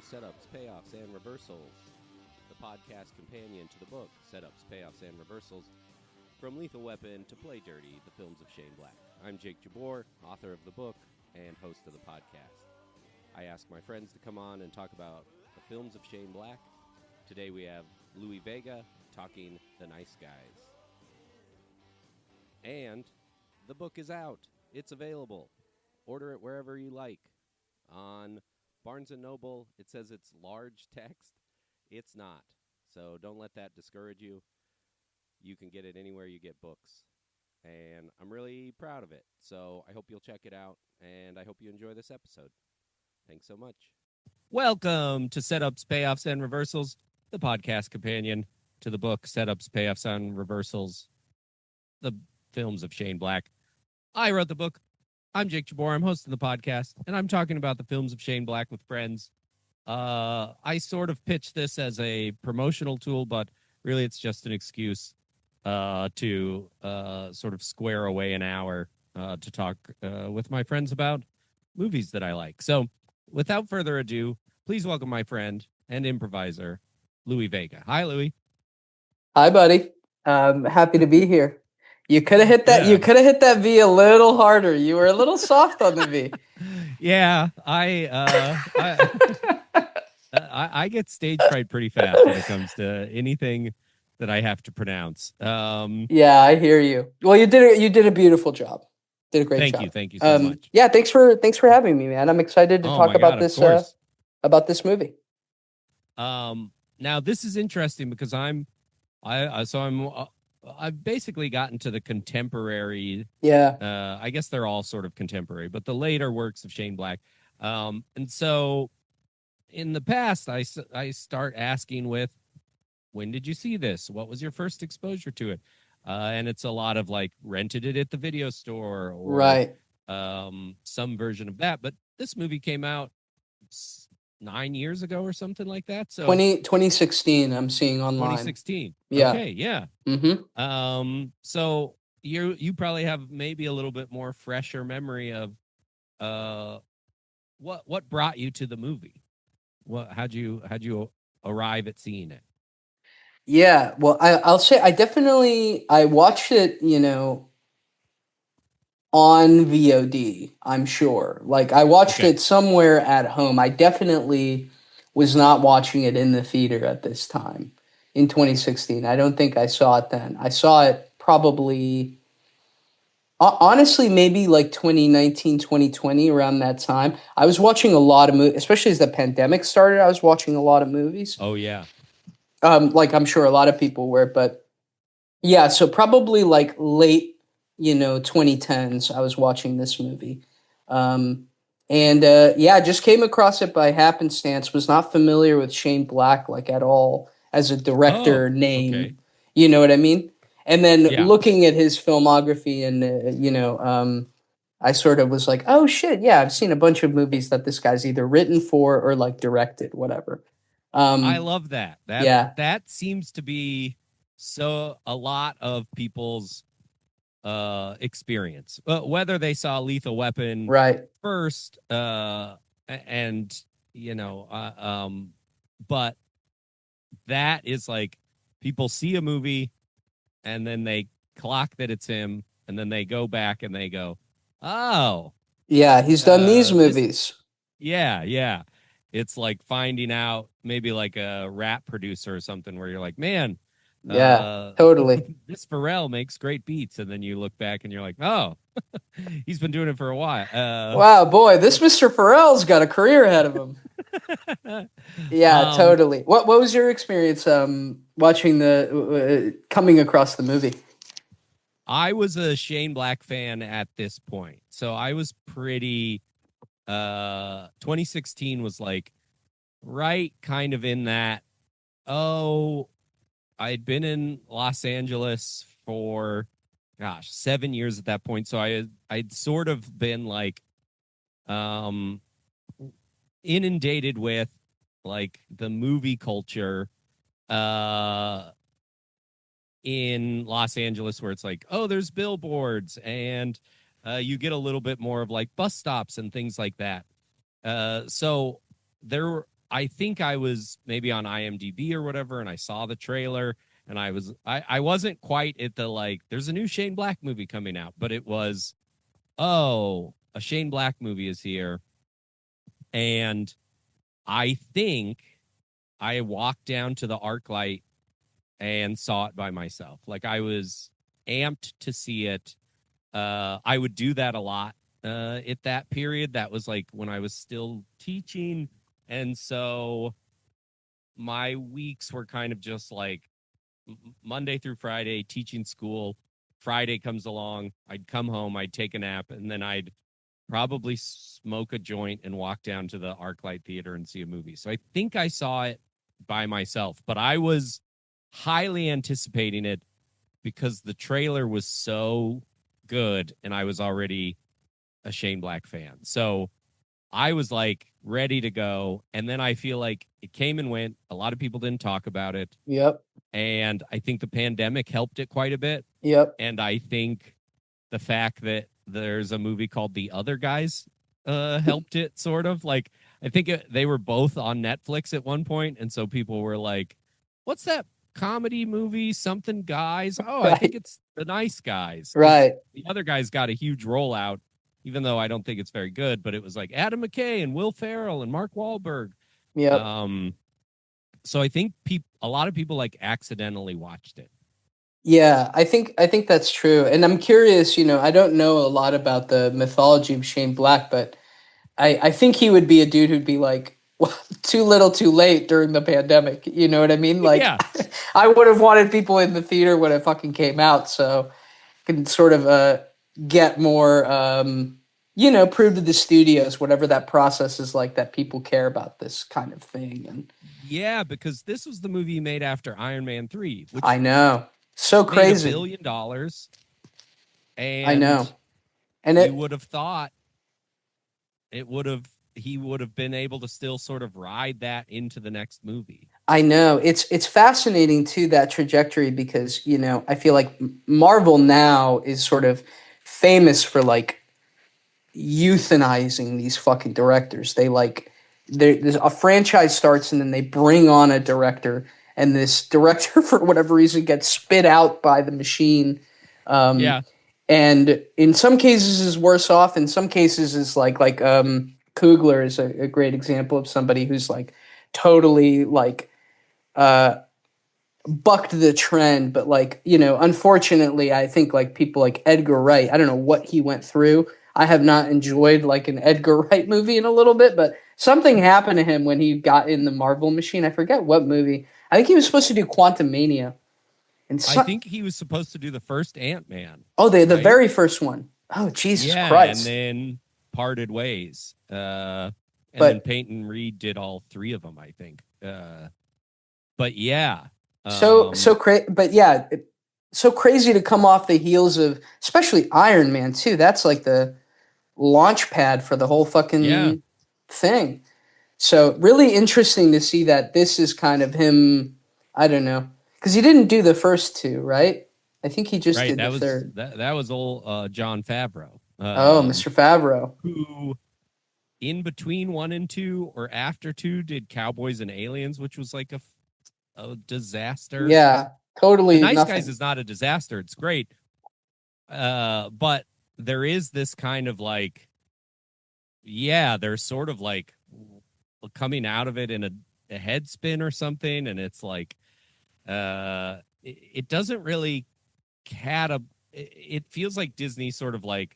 Setups, Payoffs, and Reversals, the podcast companion to the book Setups, Payoffs, and Reversals, From Lethal Weapon to Play Dirty, the films of Shane Black. I'm Jake Jabor, author of the book and host of the podcast. I ask my friends to come on and talk about the films of Shane Black. Today we have Louis Vega talking The Nice Guys. And the book is out. It's available. Order it wherever you like. On Barnes & Noble, it says it's large text. It's not. So don't let that discourage you. You can get it anywhere you get books. And I'm really proud of it. So I hope you'll check it out. And I hope you enjoy this episode. Thanks so much. Welcome to Setups, Payoffs, and Reversals, the podcast companion to the book Setups, Payoffs, and Reversals, the films of Shane Black. I wrote the book. I'm Jake Jabor. I'm hosting the podcast, and I'm talking about the films of Shane Black with friends. I sort of pitched this as a promotional tool, but really it's just an excuse to sort of square away an hour to talk with my friends about movies that I like. So without further ado, please welcome my friend and improviser, Louis Vega. Hi, Louis. Hi, buddy. Happy to be here. You could have hit that. Yeah. You could have hit that V a little harder. You were a little soft on the V. Yeah, I get stage fright pretty fast when it comes to anything that I have to pronounce. Yeah, I hear you. Well, you did a beautiful job. Did a great job. Thank you so much. Yeah, thanks for having me, man. I'm excited to talk about this movie. Now this is interesting because I've basically gotten to the contemporary. Yeah. I guess they're all sort of contemporary, but the later works of Shane Black. And so in the past, I start asking with, when did you see this? What was your first exposure to it? And it's a lot of like rented it at the video store or Right. Some version of that. But this movie came out 9 years ago or something like that. So 2016, I'm seeing online. 2016. Yeah. Okay. Yeah. Mm-hmm. So you probably have maybe a little bit more fresher memory of what brought you to the movie. How'd you arrive at seeing it? Yeah. Well, I'll say I watched it, on VOD, I'm sure. Like I watched it somewhere at home. I definitely was not watching it in the theater at this time in 2016. I don't think I saw it then. I saw it probably honestly maybe like 2019, 2020 around that time. I was watching a lot of movies, especially as the pandemic started. I was watching a lot of movies. Oh yeah. Like I'm sure a lot of people were, but yeah, so probably like late 2010s, I was watching this movie. I just came across it by happenstance, was not familiar with Shane Black like at all as a director name. Okay. You know what I mean? And then Yeah. looking at his filmography and, I sort of was like, oh shit, yeah, I've seen a bunch of movies that this guy's either written for or like directed, whatever. I love that. Yeah. That seems to be a lot of people's experience, whether they saw Lethal Weapon Right. first, but that is like people see a movie and then they clock that it's him, and then they go back and they go, oh, yeah, he's done these movies. Yeah. It's like finding out maybe like a rap producer or something where you're like, man, yeah, totally. This Pharrell makes great beats, and then you look back and you're like, oh, he's been doing it for a while. Wow, boy, this Mr. Pharrell's got a career ahead of him. Yeah, totally. What was your experience watching coming across the movie? I was a Shane Black fan at this point, so I was pretty. 2016 was like right kind of in that. Oh, I'd been in Los Angeles for, 7 years at that point. So I'd sort of been like, inundated with like the movie culture, in Los Angeles, where it's like, oh, there's billboards and you get a little bit more of like bus stops and things like that. So there I think I was maybe on IMDb or whatever, and I saw the trailer, and I wasn't quite at the like. There's a new Shane Black movie coming out, but it was, oh, a Shane Black movie is here, and I think I walked down to the ArcLight and saw it by myself. Like I was amped to see it. I would do that a lot at that period. That was like when I was still teaching. And so my weeks were kind of just like Monday through Friday teaching school. Friday comes along, I'd come home, I'd take a nap, and then I'd probably smoke a joint and walk down to the ArcLight Theater and see a movie. So I think I saw it by myself, but I was highly anticipating it because the trailer was so good and I was already a Shane Black fan. So I was like ready to go. And then I feel like it came and went. A lot of people didn't talk about it. Yep. And I think the pandemic helped it quite a bit. Yep. And I think the fact that there's a movie called The Other Guys helped it sort of. Like, I think they were both on Netflix at one point, and so people were like, what's that comedy movie, something guys? Oh, I think it's The Nice Guys. Right. The Other Guys got a huge rollout, even though I don't think it's very good, but it was like Adam McKay and Will Ferrell and Mark Wahlberg. Yep. So I think a lot of people like accidentally watched it. Yeah, I think that's true. And I'm curious, I don't know a lot about the mythology of Shane Black, but I think he would be a dude who'd be like, well, too little, too late during the pandemic. You know what I mean? Like, Yeah. I would have wanted people in the theater when it fucking came out, so can sort of get more, prove to the studios whatever that process is like that people care about this kind of thing. And yeah, because this was the movie made after Iron Man 3, which I know, so made crazy. $1 billion, and I know, and you would have thought he would have been able to still sort of ride that into the next movie. I know it's fascinating too, that trajectory, because I feel like Marvel now is sort of famous for like euthanizing these fucking directors. They like there's a franchise starts and then they bring on a director, and this director for whatever reason gets spit out by the machine. Yeah. And in some cases is worse off. In some cases is like Coogler is a great example of somebody who's like totally like bucked the trend. But like, unfortunately, I think like people like Edgar Wright, I don't know what he went through. I have not enjoyed like an Edgar Wright movie in a little bit, but something happened to him when he got in the Marvel machine. I forget what movie. I think he was supposed to do Quantum Mania. And I think he was supposed to do the first Ant-Man. Oh, the very first one. Oh, Jesus Christ. And then parted ways. Then Peyton Reed did all three of them, I think. But yeah. So crazy to come off the heels of, especially Iron Man too. That's like the launch pad for the whole fucking thing. So really interesting to see that this is kind of him. I don't know, because he didn't do the first two, right? I think he just did the third. That was old Jon Favreau. Mr. Favreau, who in between 1 and 2 or after 2 did Cowboys and Aliens, which was like a disaster. Yeah, totally. The Nice Guys is not a disaster. It's great. But there is this kind of like, they're sort of like coming out of it in a head spin or something. And it's like, it doesn't really it feels like Disney sort of like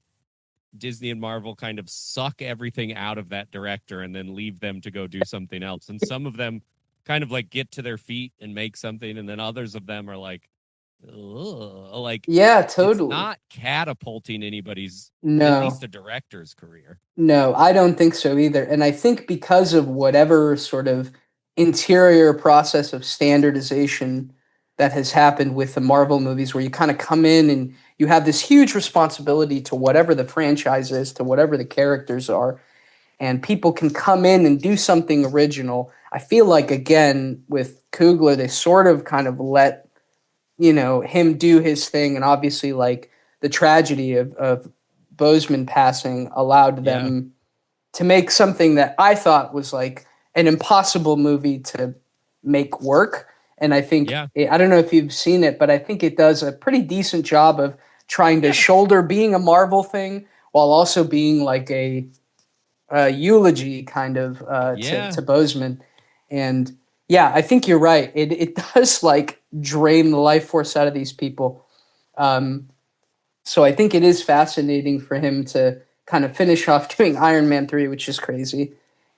Disney and Marvel kind of suck everything out of that director and then leave them to go do something else. And some of them kind of like get to their feet and make something, and then others of them are like, like, yeah, totally. It's not catapulting anybody's, at least a director's career. No, I don't think so either. And I think because of whatever sort of interior process of standardization that has happened with the Marvel movies, where you kind of come in and you have this huge responsibility to whatever the franchise is, to whatever the characters are, and people can come in and do something original. I feel like, again, with Coogler, they sort of kind of let, him do his thing. And obviously, like, the tragedy of Boseman passing allowed them to make something that I thought was, like, an impossible movie to make work. And I think Yeah. I don't know if you've seen it, but I think it does a pretty decent job of trying to Yeah. shoulder being a Marvel thing while also being like a eulogy kind of Yeah. to Bozeman. And yeah, I think you're right. It does like drain the life force out of these people. Um, so I think it is fascinating for him to kind of finish off doing Iron Man 3, which is crazy,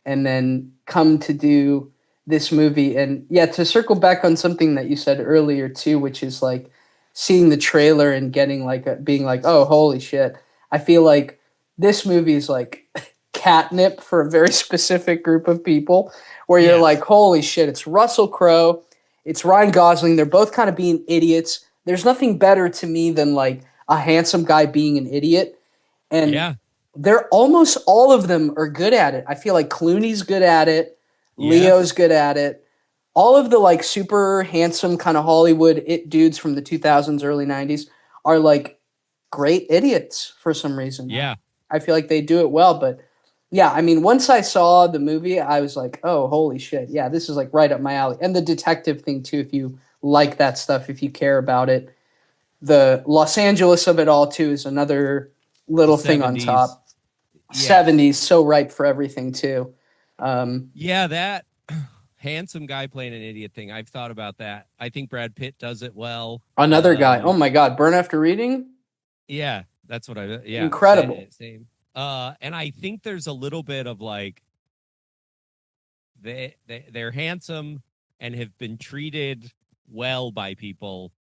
and then come to do this movie. And yeah, to circle back on something that you said earlier too, which is like seeing the trailer and getting like being like, oh, holy shit. I feel like this movie is like catnip for a very specific group of people where you're like, Yes. holy shit, it's Russell Crowe, it's Ryan Gosling. They're both kind of being idiots. There's nothing better to me than like a handsome guy being an idiot. And Yeah. they're almost all of them are good at it. I feel like Clooney's good at it. Leo's Yes. good at it. All of the like super handsome kind of Hollywood it dudes from the 2000s, early 90s are like great idiots for some reason. Yeah. I feel like they do it well, but yeah, I mean, once I saw the movie, I was like, oh, holy shit. Yeah, this is like right up my alley. And the detective thing too, if you like that stuff, if you care about it. The Los Angeles of it all too is another The little thing on 70s. top. Yes. 70s, so ripe for everything too. Um, Yeah, that handsome guy playing an idiot thing. I've thought about that. I think Brad Pitt does it well. Another guy. Oh my God, Burn After Reading, Yeah, that's what I yeah, incredible. same. And I think there's a little bit of like they're handsome and have been treated well by people,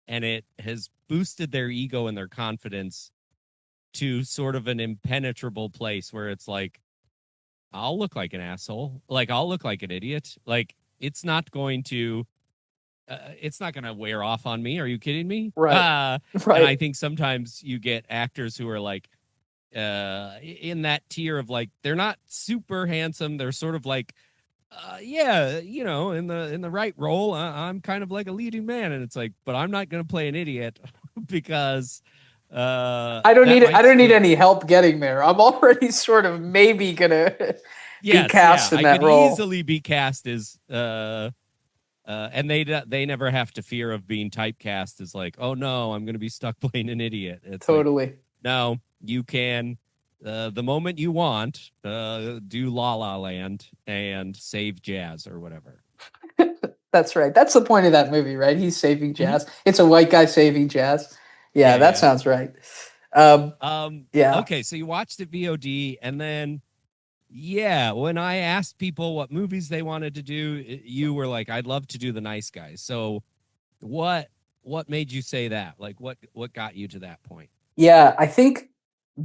and it has boosted their ego and their confidence to sort of an impenetrable place where it's like, I'll look like an asshole, like I'll look like an idiot, like it's not going to wear off on me. Are you kidding me? Right, And I right. think sometimes you get actors who are like in that tier of like they're not super handsome. They're sort of like yeah, in the right role, I'm kind of like a leading man, and it's like, but I'm not going to play an idiot because that I might don't need stick. any help getting there. I'm already sort of maybe gonna be Yes, yeah, cast in I that could role. easily be cast as and they never have to fear of being typecast as like, oh no, I'm going to be stuck playing an idiot. It's like, Totally. no, you can the moment you want do La La Land and save jazz or whatever. That's right. That's the point of that movie, right? He's saving Hmm. jazz. It's a white guy saving jazz. Yeah, Yeah, that yeah. sounds right. Um, yeah. Okay, so you watched it VOD, and then yeah, when I asked people what movies they wanted to do, you were like, I'd love to do The Nice Guys. So what what made you say that? Like what got you to that point? Yeah, I think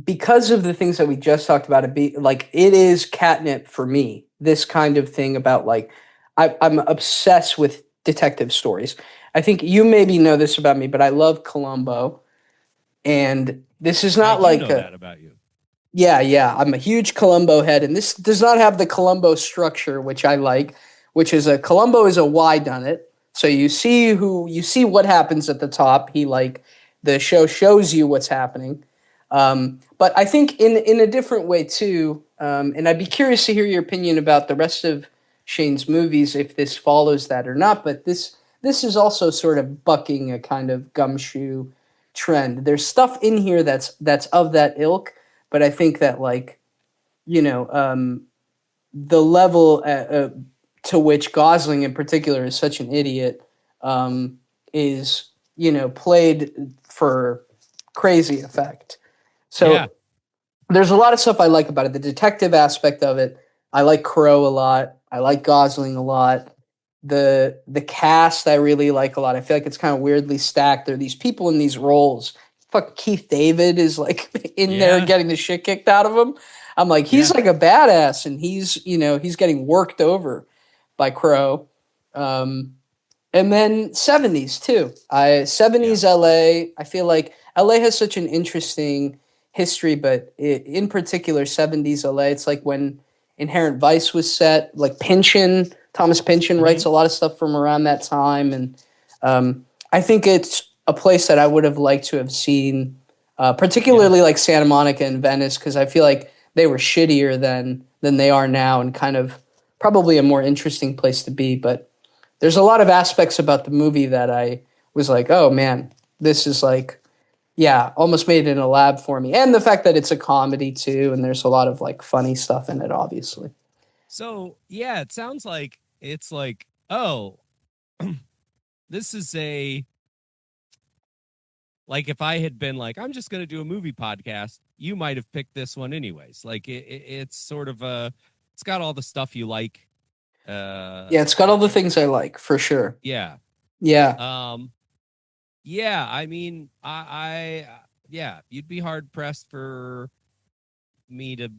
because of the things that we just talked about, it is catnip for me. This kind of thing about like I'm obsessed with detective stories. I think you maybe know this about me, but I love Columbo, and this is I not do like know a that about you. yeah, yeah. I'm a huge Columbo head, and this does not have the Columbo structure, which I like, which is a Columbo is a why done it. So you see what happens at the top. He like the show shows you what's happening. But I think in a different way too. And I'd be curious to hear your opinion about the rest of Shane's movies if this follows that or not. But this is also sort of bucking a kind of gumshoe trend. There's stuff in here that's of that ilk, but I think that like the level to which Gosling in particular is such an idiot is played for crazy effect. Yeah. So there's a lot of stuff I like about it. The detective aspect of it, I like Crow a lot. I like Gosling a lot. The cast I really like a lot. I feel like it's kind of weirdly stacked. There are these people in these roles. Fuck, Keith David is like in there Yeah. getting the shit kicked out of him. I'm like, he's Yeah. like a badass, and he's getting worked over by Crow. Um, and then 70s too. I Yeah. 70s LA. I feel like LA has such an interesting history, but in particular 70s LA. It's like when Inherent Vice was set. Like Pynchon, Thomas Pynchon Hmm. writes a lot of stuff from around that time, and I think it's a place that I would have liked to have seen, Yeah. particularly like Santa Monica and Venice, because I feel like they were shittier than they are now, and kind of probably a more interesting place to be. But there's a lot of aspects about the movie that I was like, oh man, this is like, yeah, almost made it in a lab for me. And the fact that it's a comedy too, and there's a lot of like funny stuff in it, obviously. So yeah, it sounds like it's like, oh, this is a like if I had been like, I'm just going to do a movie podcast, you might have picked this one anyways. Like it's sort of it's got all the stuff you like. Yeah, it's got all the things I like for sure. Yeah. Yeah. Um, yeah. I mean, yeah, you'd be hard pressed for me to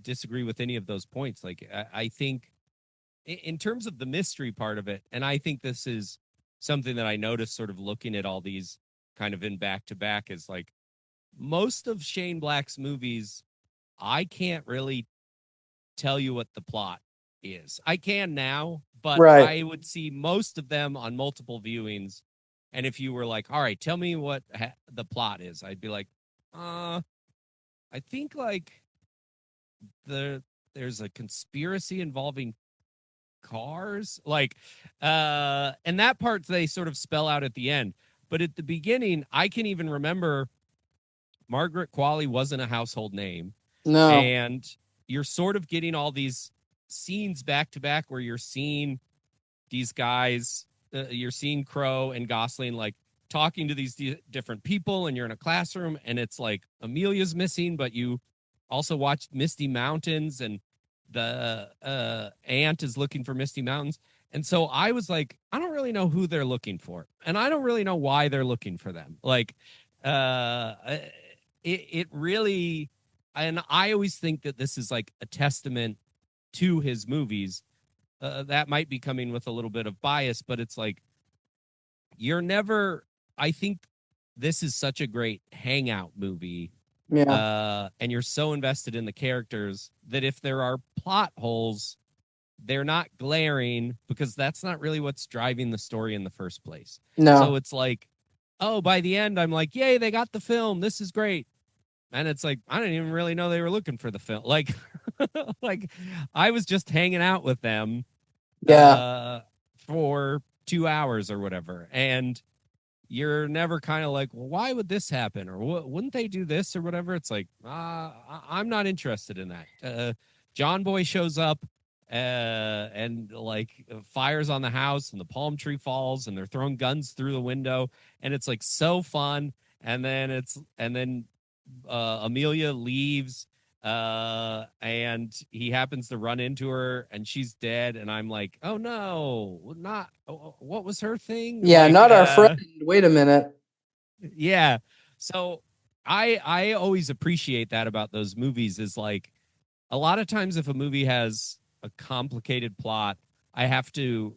disagree with any of those points. Like, I think in terms of the mystery part of it, and I think this is something that I noticed sort of looking at all these kind of in back to back is like most of Shane Black's movies, I can't really tell you what the plot is. I can now, but Right. I would see most of them on multiple viewings. And if you were like, all right, tell me what the plot is, I'd be like, I think like there's a conspiracy involving cars, like and that part they sort of spell out at the end. But at the beginning, I can even remember Margaret Qualley wasn't a household name, No. and you're sort of getting all these scenes back to back where you're seeing these guys, you're seeing Crow and Gosling like talking to these different people, and you're in a classroom, and it's like Amelia's missing, but you also watched Misty Mountains, and the aunt is looking for Misty Mountains. And so I was like, I don't really know who they're looking for, and I don't really know why they're looking for them. Like, uh, it really, and I always think that this is like a testament to his movies. That might be coming with a little bit of bias, but it's like you're never. I think this is such a great hangout movie, Yeah. and you're so invested in the characters that if there are plot holes, they're not glaring because that's not really what's driving the story in the first place. So No. it's like, oh, by the end, I'm like, yay, they got the film. This is great. And it's like, I didn't even really know they were looking for the film. Like, like I was just hanging out with them Yeah. for 2 hours or whatever. And you're never kind of like, well, why would this happen? Or wouldn't they do this or whatever? It's like, I'm not interested in that. John Boy shows up and like fires on the house and the palm tree falls and they're throwing guns through the window. And it's like so fun. And then Amelia leaves and he happens to run into her and she's dead and I'm like, oh no, not what was her thing, Yeah, like not our friend. Wait a minute. yeah. So I always appreciate that about those movies is like a lot of times if a movie has a complicated plot, I have to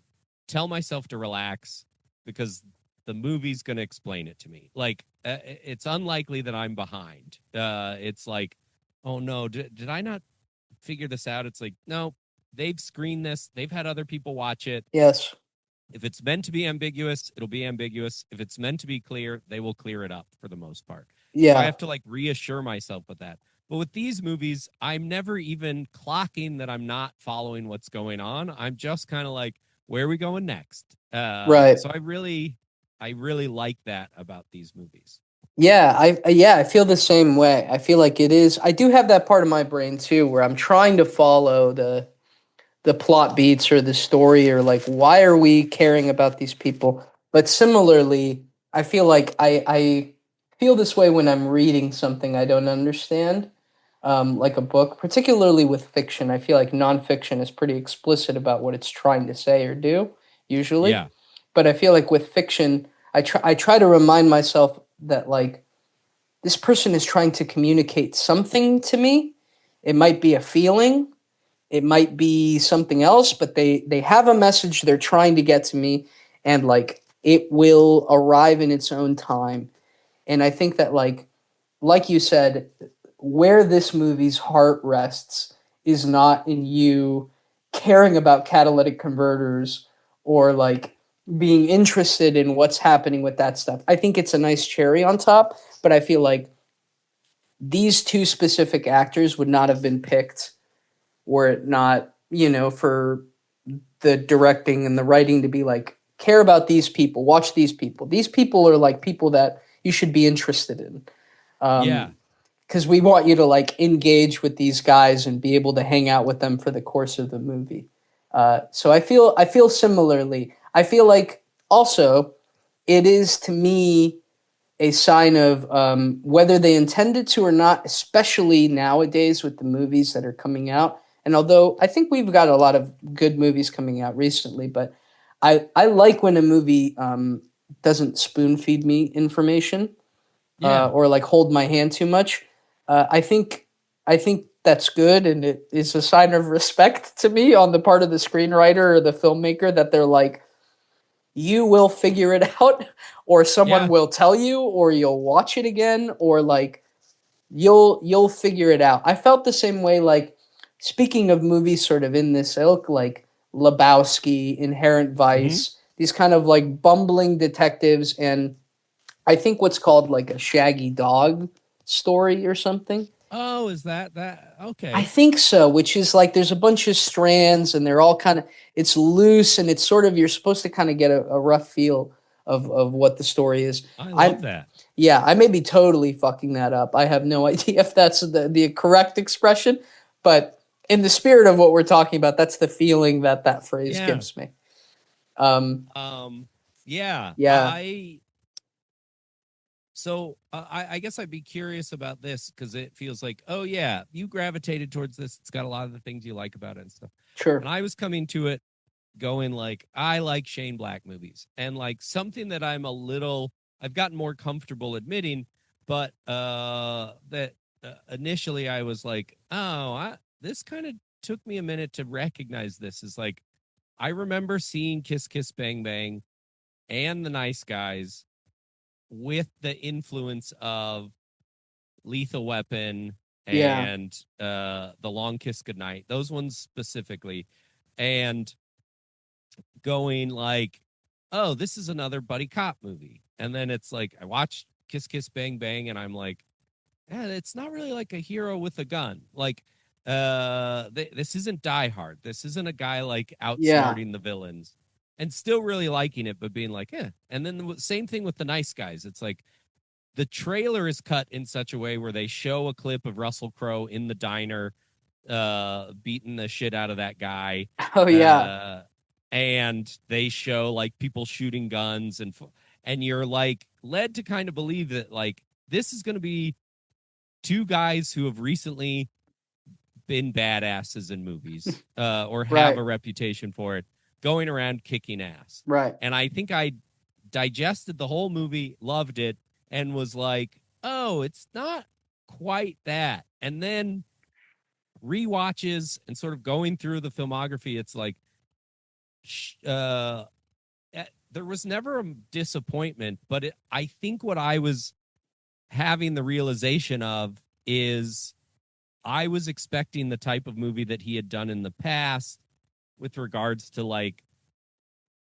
tell myself to relax because the movie's going to explain it to me. Like it's unlikely that I'm behind. It's like, oh no, did I not figure this out? It's like, no, they've screened this. They've had other people watch it. Yes. If it's meant to be ambiguous, it'll be ambiguous. If it's meant to be clear, they will clear it up for the most part. So I Yeah. have to like reassure myself with that. But with these movies, I'm never even clocking that I'm not following what's going on. I'm just kind of like, where are we going next? Right. So I really like that about these movies. Yeah, I feel the same way. I feel like it is. I do have that part of my brain too, where I'm trying to follow the plot beats or the story or like why are we caring about these people. But similarly, I feel like I feel this way when I'm reading something I don't understand, like a book, particularly with fiction. I feel like nonfiction is pretty explicit about what it's trying to say or do usually, Yeah, but I feel like with fiction, I try to remind myself that like this person is trying to communicate something to me. It might be a feeling, it might be something else, but they have a message they're trying to get to me, and like it will arrive in its own time. And I think that like you said, where this movie's heart rests is not in you caring about catalytic converters or like being interested in what's happening with that stuff. I think it's a nice cherry on top, but I feel like these two specific actors would not have been picked were it not for the directing and the writing to be like, care about these people, watch these people. These people are like people that you should be interested in. Yeah. Because we want you to like engage with these guys and be able to hang out with them for the course of the movie. So I feel similarly. I feel like also it is to me a sign of whether they intended to or not, especially nowadays with the movies that are coming out. And although I think we've got a lot of good movies coming out recently, but I like when a movie doesn't spoon feed me information Yeah. or like hold my hand too much. I think that's good, and it is a sign of respect to me on the part of the screenwriter or the filmmaker that they're like, you will figure it out, or someone Yeah. will tell you, or you'll watch it again, or like you'll figure it out. I felt the same way. Like speaking of movies, sort of in this ilk, like Lebowski, Inherent Hmm. Vice, these kind of like bumbling detectives, and I think what's called like a Shaggy Dog story or something. Oh, is that? I Okay. think so, which is like there's a bunch of strands and they're all kind of, it's loose and it's sort of, you're supposed to kind of get a rough feel of what the story is. I love I that. Yeah, I may be totally fucking that up. I have no idea if that's the correct expression, but in the spirit of what we're talking about, that's the feeling that that phrase Yeah. gives me. Um, Um, yeah. yeah, I guess I'd be curious about this because it feels like, oh yeah, you gravitated towards this. It's got a lot of the things you like about it and stuff. And sure. I was coming to it going like, I like Shane Black movies and like something that I've gotten more comfortable admitting, but that initially I was like, this kind of took me a minute to recognize this is like, I remember seeing Kiss Kiss Bang Bang and The Nice Guys with the influence of Lethal Weapon Yeah. and The Long Kiss Goodnight, those ones specifically, and going like, oh, this is another buddy cop movie. And then it's like I watched Kiss Kiss Bang Bang and I'm like, yeah, it's not really like a hero with a gun. Like this isn't Die Hard. This isn't a guy like Yeah. outsmarting the villains and still really liking it but being like, eh. And then the same thing with The Nice Guys. It's like the trailer is cut in such a way where they show a clip of Russell Crowe in the diner beating the shit out of that guy. Oh yeah. Uh and they show like people shooting guns and you're like led to kind of believe that like this is going to be two guys who have recently been badasses in movies or have Right. a reputation for it going around kicking ass. Right. And I think I digested the whole movie, loved it, and was like, oh, it's not quite that. And then rewatches and sort of going through the filmography, it's like, there was never a disappointment, but I think what I was having the realization of is I was expecting the type of movie that he had done in the past with regards to like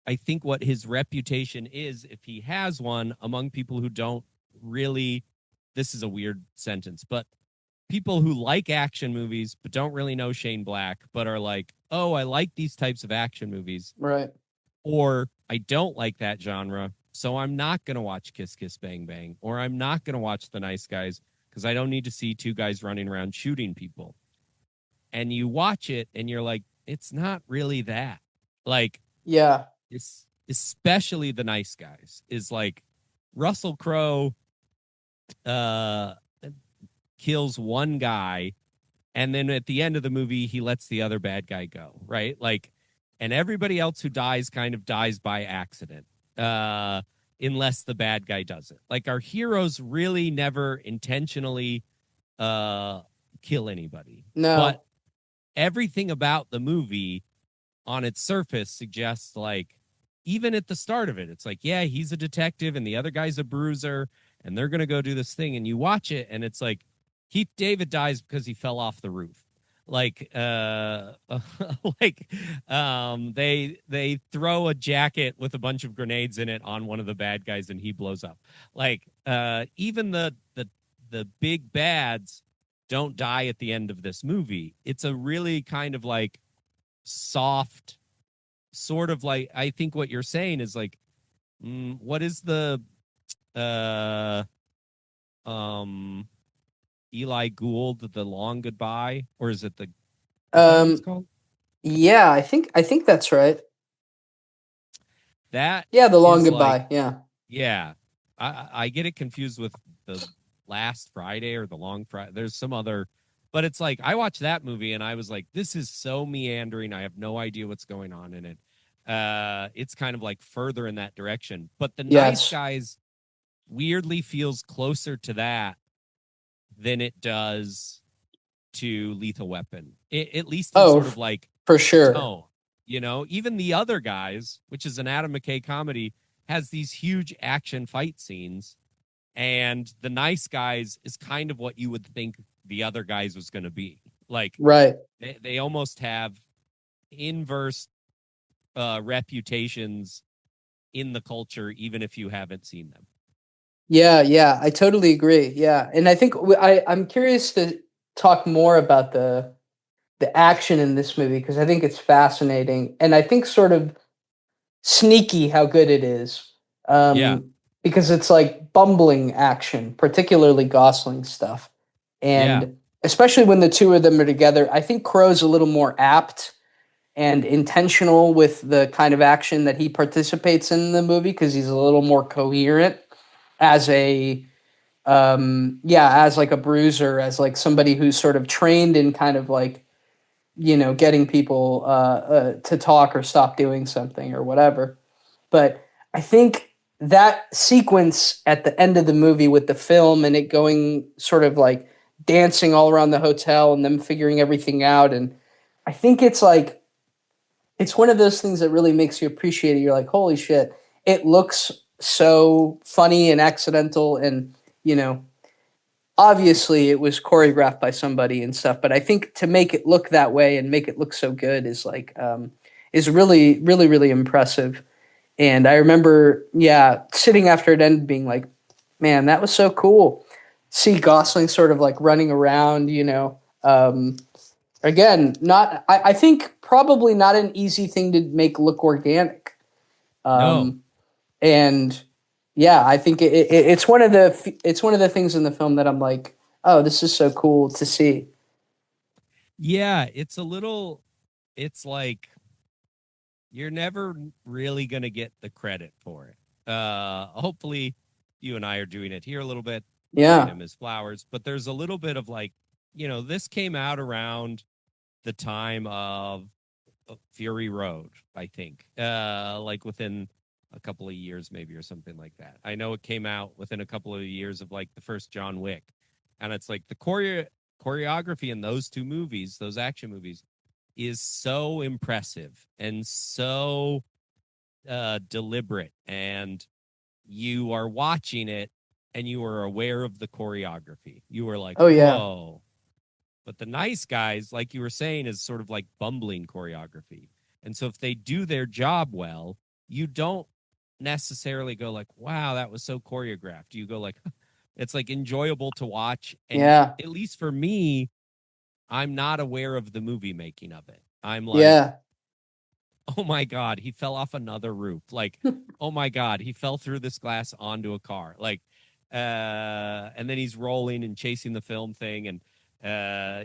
I think what his reputation is if he has one among people who don't really this is a weird sentence, but people who like action movies but don't really know Shane Black but are like, "Oh, I like these types of action movies." Right. Or I don't like that genre, so I'm not going to watch Kiss Kiss Bang Bang or I'm not going to watch The Nice Guys because I don't need to see two guys running around shooting people. And you watch it and you're like, it's not really that. Like Yeah. it's especially The Nice Guys is like Russell Crowe uh kills one guy and then at the end of the movie he lets the other bad guy go, right? Like and everybody else who dies kind of dies by accident. Unless the bad guy does it. Like our heroes really never intentionally uh kill anybody. But No. everything about the movie on its surface suggests like even at the start of it it's like yeah he's a detective and the other guy's a bruiser and they're gonna go do this thing and you watch it and it's like Keith David dies because he fell off the roof like like they throw a jacket with a bunch of grenades in it on one of the bad guys and he blows up like even the big bads don't die at the end of this movie. It's a really kind of like soft, sort of like, I think what you're saying is like, what is the uh um Eli Gould, The Long Goodbye, or is it the is that what it's Um, called? yeah, I think that's right. That Yeah, The Long is like, Goodbye. Yeah. yeah, I get it confused with the Last Friday or the Long Friday. There's some other, but it's like I watched that movie and I was like, this is so meandering. I have no idea what's going on in it. It's kind of like further in that direction, but the Nice Yes. Guys weirdly feels closer to that than it does to Lethal Weapon. At least in Oh, sort of like for sure. tone. Even The Other Guys, which is an Adam McKay comedy, has these huge action fight scenes, and The Nice Guys is kind of what you would think The Other Guys was going to be. Like Right. they almost have inverse reputations in the culture, even if you haven't seen them. Yeah, yeah, I totally agree. Yeah, and I think I'm curious to talk more about the action in this movie because I think it's fascinating, and I think sort of sneaky how good it is. Yeah, Because it's like bumbling action, particularly Gosling stuff, yeah, and especially when the two of them are together. I think Crow's a little more apt and intentional with the kind of action that he participates in the movie because he's a little more coherent as a as like a bruiser, as like somebody who's sort of trained in kind of like getting people to talk or stop doing something or whatever. But I think that sequence at the end of the movie with the film and it going sort of like dancing all around the hotel and them figuring everything out, and I think it's like it's one of those things that really makes you appreciate it. You're like, holy shit, it looks so funny and accidental, and you know, obviously it was choreographed by somebody and stuff. But I think to make it look that way and make it look so good is like is really, really, really impressive. And I remember, yeah, sitting after it ended, being like, man, that was so cool. See Gosling sort of like running around, again, not I think probably not an easy thing to make look organic. no, Um, and yeah, I think it's one of the things in the film that I'm like, oh, this is so cool to see. yeah, it's like you're never really going to get the credit for it. Hopefully, you and I are doing it here a little bit, giving Yeah. him his flowers. But there's a little bit of like, this came out around the time of Fury Road, I think, like within a couple of years, maybe, or something like that. I know it came out within a couple of years of like the first John Wick, and it's like the choreography in those two movies, those action movies, is so impressive and so deliberate, and you are watching it and you are aware of the choreography. You are like, Oh yeah. whoa. But the Nice Guys, like you were saying, is sort of like bumbling choreography. And so if they do their job well, you don't necessarily go like, wow, that was so choreographed. You go like, it's like enjoyable to watch. And Yeah. at least for me, I'm not aware of the movie making of it. I'm like, Yeah. oh my God, he fell off another roof. Like, oh my God, he fell through this glass onto a car. Like, and then he's rolling and chasing the film thing, and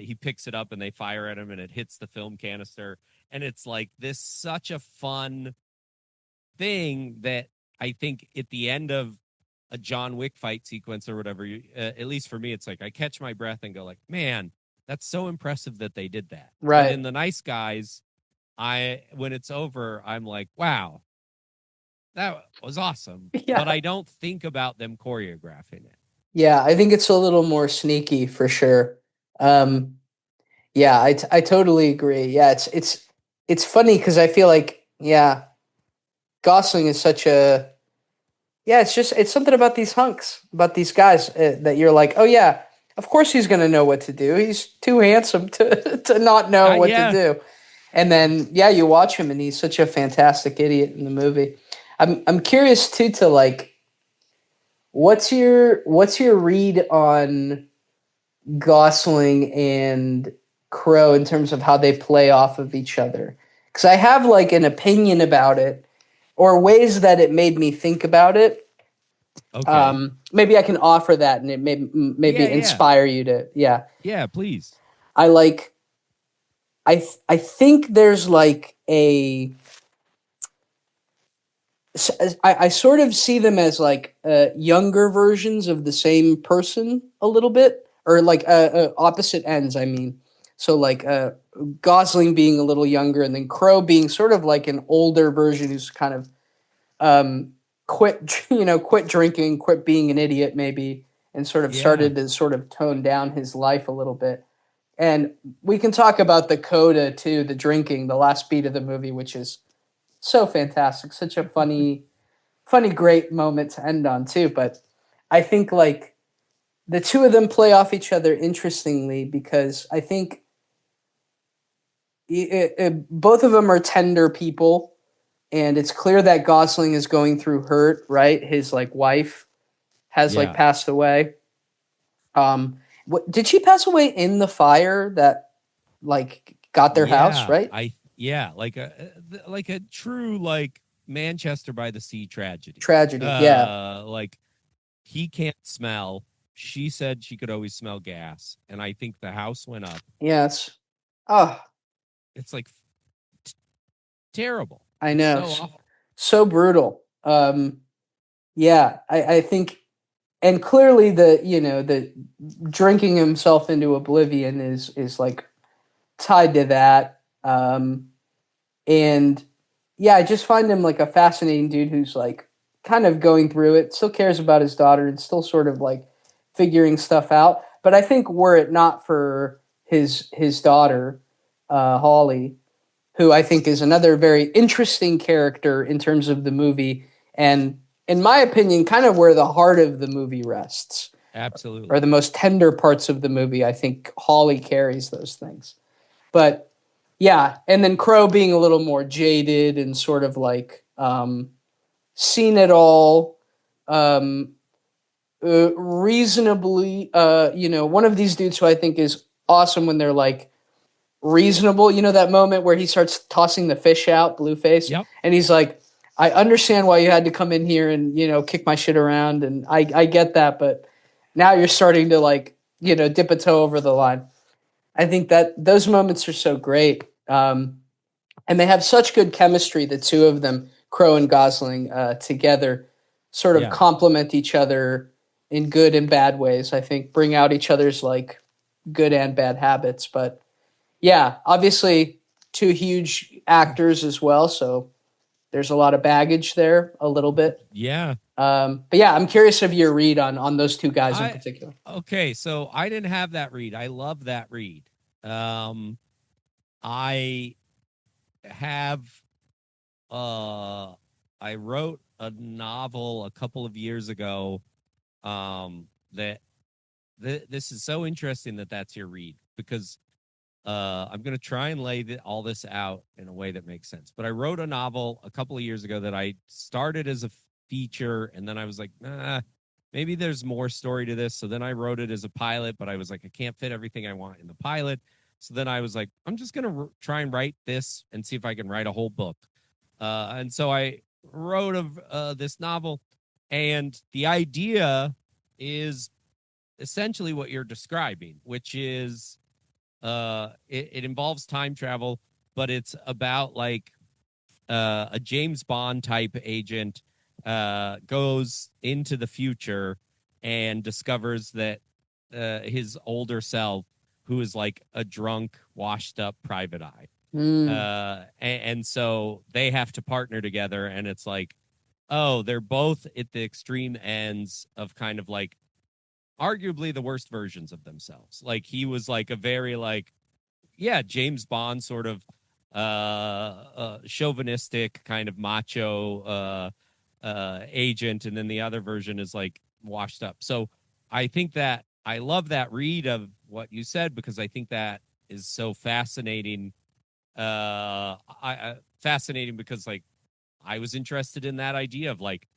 he picks it up and they fire at him and it hits the film canister. And it's like this such a fun thing that I think at the end of a John Wick fight sequence or whatever, at least for me, it's like I catch my breath and go like, man, that's so impressive that they did that. But Right. in The Nice Guys, when it's over, I'm like, wow, that was awesome. But Yeah. I don't think about them choreographing it. Yeah, I think it's a little more sneaky for sure. Um, yeah, I totally agree. Yeah, it's funny because I feel like yeah, Gosling is such a yeah. It's something about these hunks, about these guys that you're like, oh yeah, of course he's gonna know what to do. He's too handsome to to not know what to Yeah. do. And then yeah, you watch him and he's such a fantastic idiot in the movie. I'm curious too to like what's your read on Gosling and Crow in terms of how they play off of each other. because I have like an opinion about it or ways that it made me think about it. Okay. Maybe I can offer that, and it maybe Yeah, yeah. inspire you to. Yeah, Yeah, please. I like. I think there's like I sort of see them as like younger versions of the same person a little bit, or like opposite ends. I mean, so like Gosling being a little younger, and then Crow being sort of like an older version who's kind of um, quit, quit drinking, quit being an idiot, maybe, and sort of Yeah. started to sort of tone down his life a little bit. And we can talk about the coda too, the drinking, the last beat of the movie, which is so fantastic, such a funny, great moment to end on too. But I think like the two of them play off each other interestingly because I think both of them are tender people, and it's clear that Gosling is going through hurt. Right, his like wife has like Yeah. passed away. What did she pass away in the fire that like got their house? Yeah, Right, like a true like Manchester by the Sea tragedy. tragedy. Yeah. Like he can't smell. She said she could always smell gas, and I think the house went up. Yes. Oh, It's like t- terrible. I It's know. so awful. So brutal. Yeah, I think, and clearly the drinking himself into oblivion is like tied to that. And yeah, I just find him like a fascinating dude who's like kind of going through it, still cares about his daughter, and still sort of like figuring stuff out. But I think were it not for his daughter, Holly, who I think is another very interesting character in terms of the movie, and in my opinion, kind of where the heart of the movie rests, or Absolutely. the most tender parts of the movie. I think Holly carries those things. But yeah, and then Crow being a little more jaded and sort of like seen it all, um, reasonably. One of these dudes who I think is awesome when they're like reasonable. You know that moment where he starts tossing the fish out, Blueface, Yep. and he's like, "I understand why you had to come in here and kick my shit around, and I get that, but now you're starting to like dip a toe over the line." I think that those moments are so great, and they have such good chemistry. The two of them, Crow and Gosling, together, sort of Yeah. complement each other in good and bad ways. I think bring out each other's like good and bad habits, but yeah, obviously two huge actors as well, so there's a lot of baggage there, a little bit. Yeah. But yeah, I'm curious of your read on those two guys in I particular. okay, so I didn't have that read. I love that read. I have uh I wrote a novel a couple of years ago that this is so interesting that that's your read because I'm going to try and lay all this out in a way that makes sense. But I wrote a novel a couple of years ago that I started as a feature, and then I was like, nah, maybe there's more story to this. So then I wrote it as a pilot, but I was like, I can't fit everything I want in the pilot. So then I was like, I'm just going to try and write this and see if I can write a whole book. And so I wrote of this novel, and the idea is essentially what you're describing, which is it involves time travel, but it's about like a James Bond type agent goes into the future and discovers that his older self, who is like a drunk, washed up private eye. Mm, And so they have to partner together, and it's like, oh, they're both at the extreme ends of kind of like arguably the worst versions of themselves. Like he was like a very like yeah, James Bond sort of chauvinistic kind of macho agent, and then the other version is like washed up. So I think that I love that read of what you said because I think that is so fascinating. Fascinating because like I was interested in that idea of like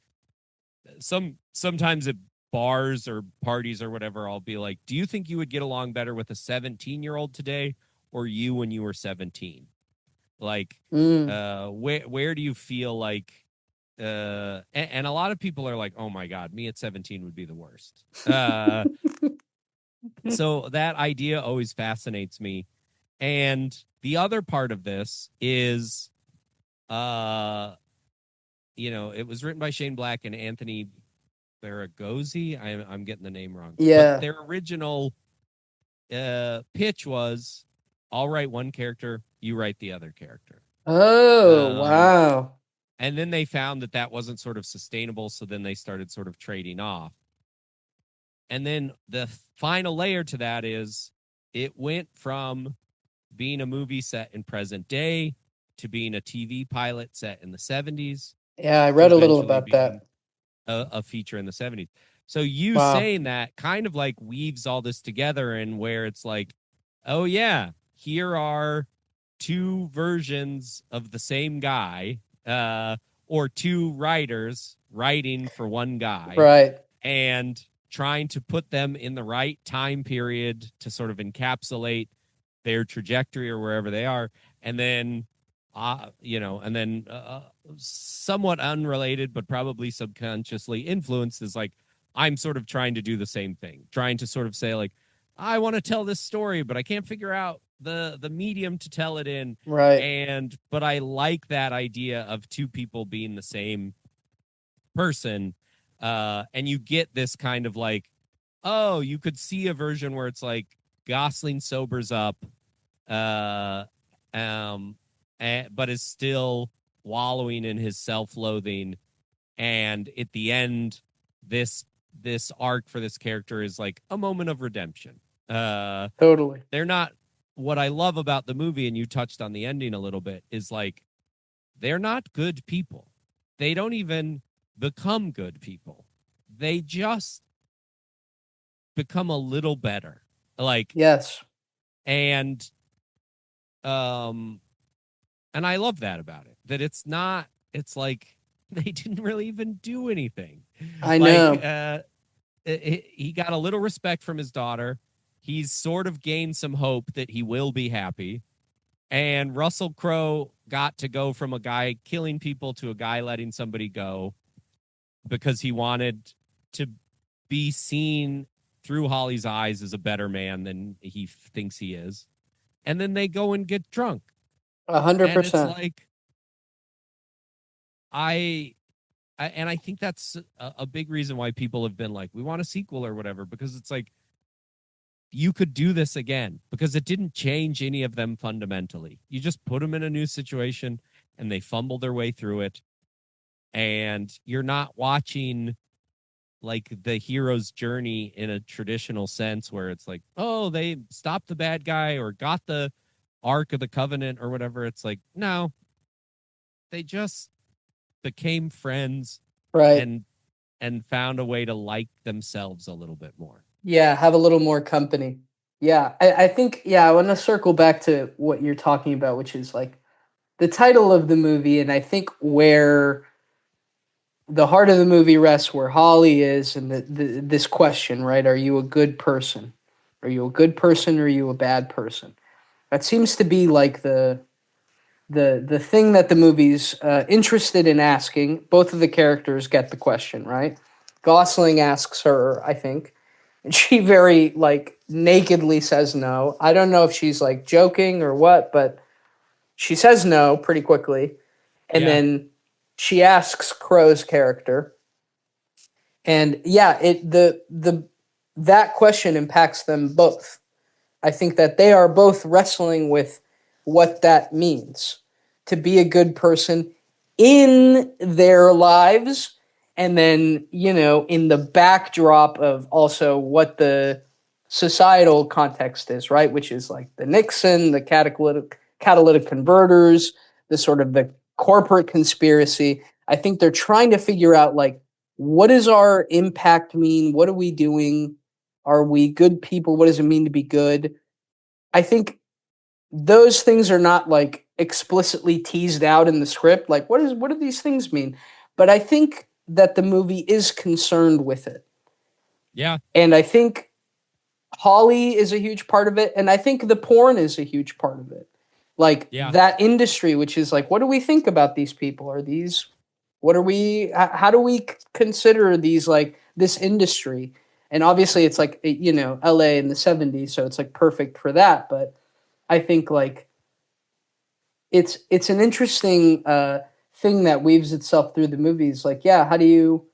sometimes at bars or parties or whatever, I'll be like, do you think you would get along better with a 17-year-old today or you when you were 17? Like, Mm. where do you feel like, and a lot of people are like, oh my God, me at 17 would be the worst. So that idea always fascinates me. And the other part of this is, uh, it was written by Shane Black and Anthony Baragosi. I'm getting the name wrong, but Yeah. their original pitch was, I'll write one character, you write the other character. Oh, Um, wow. and then they found that that wasn't sort of sustainable, so then they started sort of trading off. And then the final layer to that is it went from being a movie set in present day to being a TV pilot set in the 70s Yeah, I to read a little eventually about that. being a feature in the 70s. So you Wow. saying that kind of like weaves all this together, and where it's like, oh yeah, here are two versions of the same guy, or two writers writing for one guy, Right. and trying to put them in the right time period to sort of encapsulate their trajectory or wherever they are. And then, somewhat unrelated, but probably subconsciously influenced, is like, I'm sort of trying to do the same thing, trying to sort of say, like, I want to tell this story, but I can't figure out the medium to tell it in. Right. But I like that idea of two people being the same person. And you get this kind of like, oh, you could see a version where it's like Gosling sobers up, uh, but is still wallowing in his self-loathing. And at the end, this arc for this character is like a moment of redemption. Totally. They're not. What I love about the movie, and you touched on the ending a little bit, is like, they're not good people. They don't even become good people. They just become a little better. Like, Yes. and um and I love that about it. That it's like they didn't really even do anything. I Like, know. he got a little respect from his daughter. He's sort of gained some hope that he will be happy. And Russell Crowe got to go from a guy killing people to a guy letting somebody go because he wanted to be seen through Holly's eyes as a better man than he thinks he is. And then they go and get drunk. And it's 100%. like, I think that's a big reason why people have been like, we want a sequel or whatever, because it's like, you could do this again, because it didn't change any of them fundamentally. You just put them in a new situation and they fumble their way through it. And you're not watching like the hero's journey in a traditional sense where it's like, oh, they stopped the bad guy or got the Ark of the Covenant or whatever. It's like, no, they just became friends Right. and found a way to like themselves a little bit more. Yeah, have a little more company. Yeah, I think, yeah, I want to circle back to what you're talking about, which is like the title of the movie, and I think where the heart of the movie rests, where Holly is, and this question, right? Are you a good person? Are you a good person or are you a bad person? That seems to be like the thing that the movie's interested in asking. Both of the characters get the question, right? Gosling asks her, I think, and she very like nakedly says no. I don't know if she's like joking or what, but she says no pretty quickly. And Yeah. then she asks Crow's character. And yeah, the that question impacts them both. I think that they are both wrestling with what that means to be a good person in their lives, and then, in the backdrop of also what the societal context is, right? Which is like the Nixon, the catalytic converters, the sort of the corporate conspiracy. I think they're trying to figure out, like, what does our impact mean? What are we doing? Are we good people? What does it mean to be good? I think those things are not like explicitly teased out in the script. Like, what do these things mean? But I think that the movie is concerned with it. Yeah. And I think Holly is a huge part of it. And I think the porn is a huge part of it. like Yeah. that industry, which is like, what do we think about these people? Are these, what are we, how do we consider these, like this industry? And obviously it's like, you know, LA in the 70s, so it's like perfect for that. But I think like it's an interesting thing that weaves itself through the movies. Like, yeah, how do you,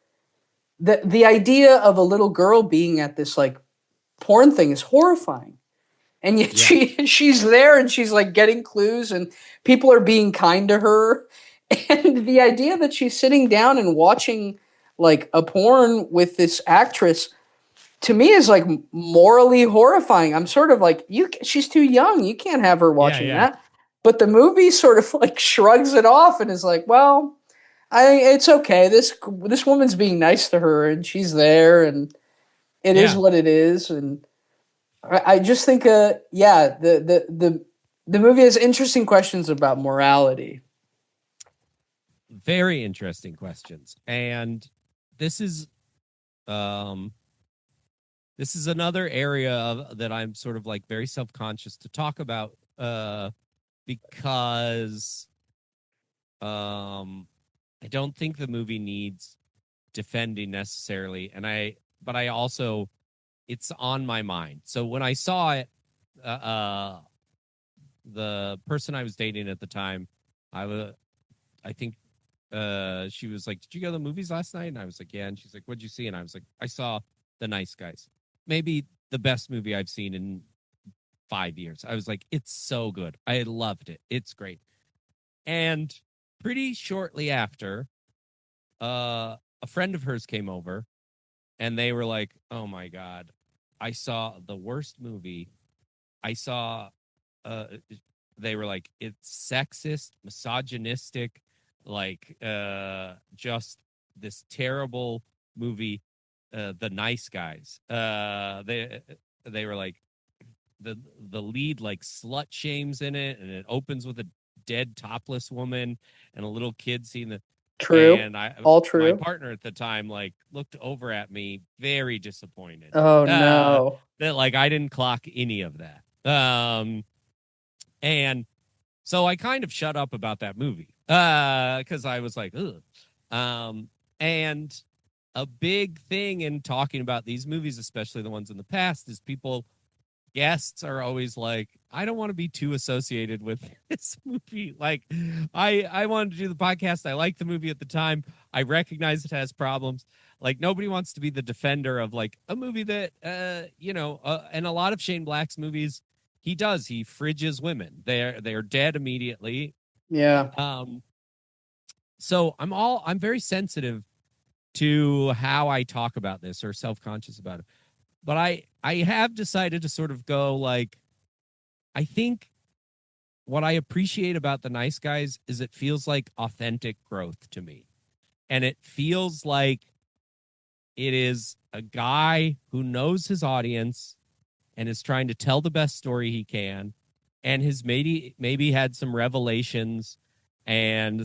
the idea of a little girl being at this like porn thing is horrifying, and yet Yeah. she's there and she's like getting clues and people are being kind to her, and the idea that she's sitting down and watching like a porn with this actress to me is like morally horrifying. I'm sort of like, she's too young, you can't have her Yeah. watching Yeah. that. But the movie sort of like shrugs it off and is like, well, it's okay, this woman's being nice to her and she's there and it is Yeah. what it is. And I just think, yeah, the movie has interesting questions about morality. Very interesting questions. And this is um this is another area that I'm sort of like very self-conscious to talk about because I don't think the movie needs defending necessarily, but I also, it's on my mind. So when I saw it, the person I was dating at the time, I think she was like, "Did you go to the movies last night?" And I was like, "Yeah." And she's like, "What'd you see?" And I was like, "I saw The Nice Guys, maybe the best movie I've seen in 5 years." I was like, "It's so good. I loved it. It's great." And pretty shortly after, a friend of hers came over, and they were like, "Oh my god, I saw the worst movie. I saw." Uh, they were like, "It's sexist, misogynistic, like just this terrible movie, The Nice Guys." They were like, the lead like slut shames in it, and it opens with a dead topless woman and a little kid seeing the, True. and I, All my true. partner at the time, like looked over at me very disappointed Oh no. that like I didn't clock any of that. And so I kind of shut up about that movie because I was like, ugh. And a big thing in talking about these movies, especially the ones in the past, is people, guests are always like, I don't want to be too associated with this movie. Like, I wanted to do the podcast. I liked the movie at the time. I recognize it has problems. Like, nobody wants to be the defender of like a movie that, and a lot of Shane Black's movies, he fridges women. They're dead immediately. Yeah. So I'm very sensitive to how I talk about this or self-conscious about it. But I have decided to sort of go like, I think what I appreciate about The Nice Guys is it feels like authentic growth to me. And it feels like it is a guy who knows his audience and is trying to tell the best story he can, and has maybe had some revelations and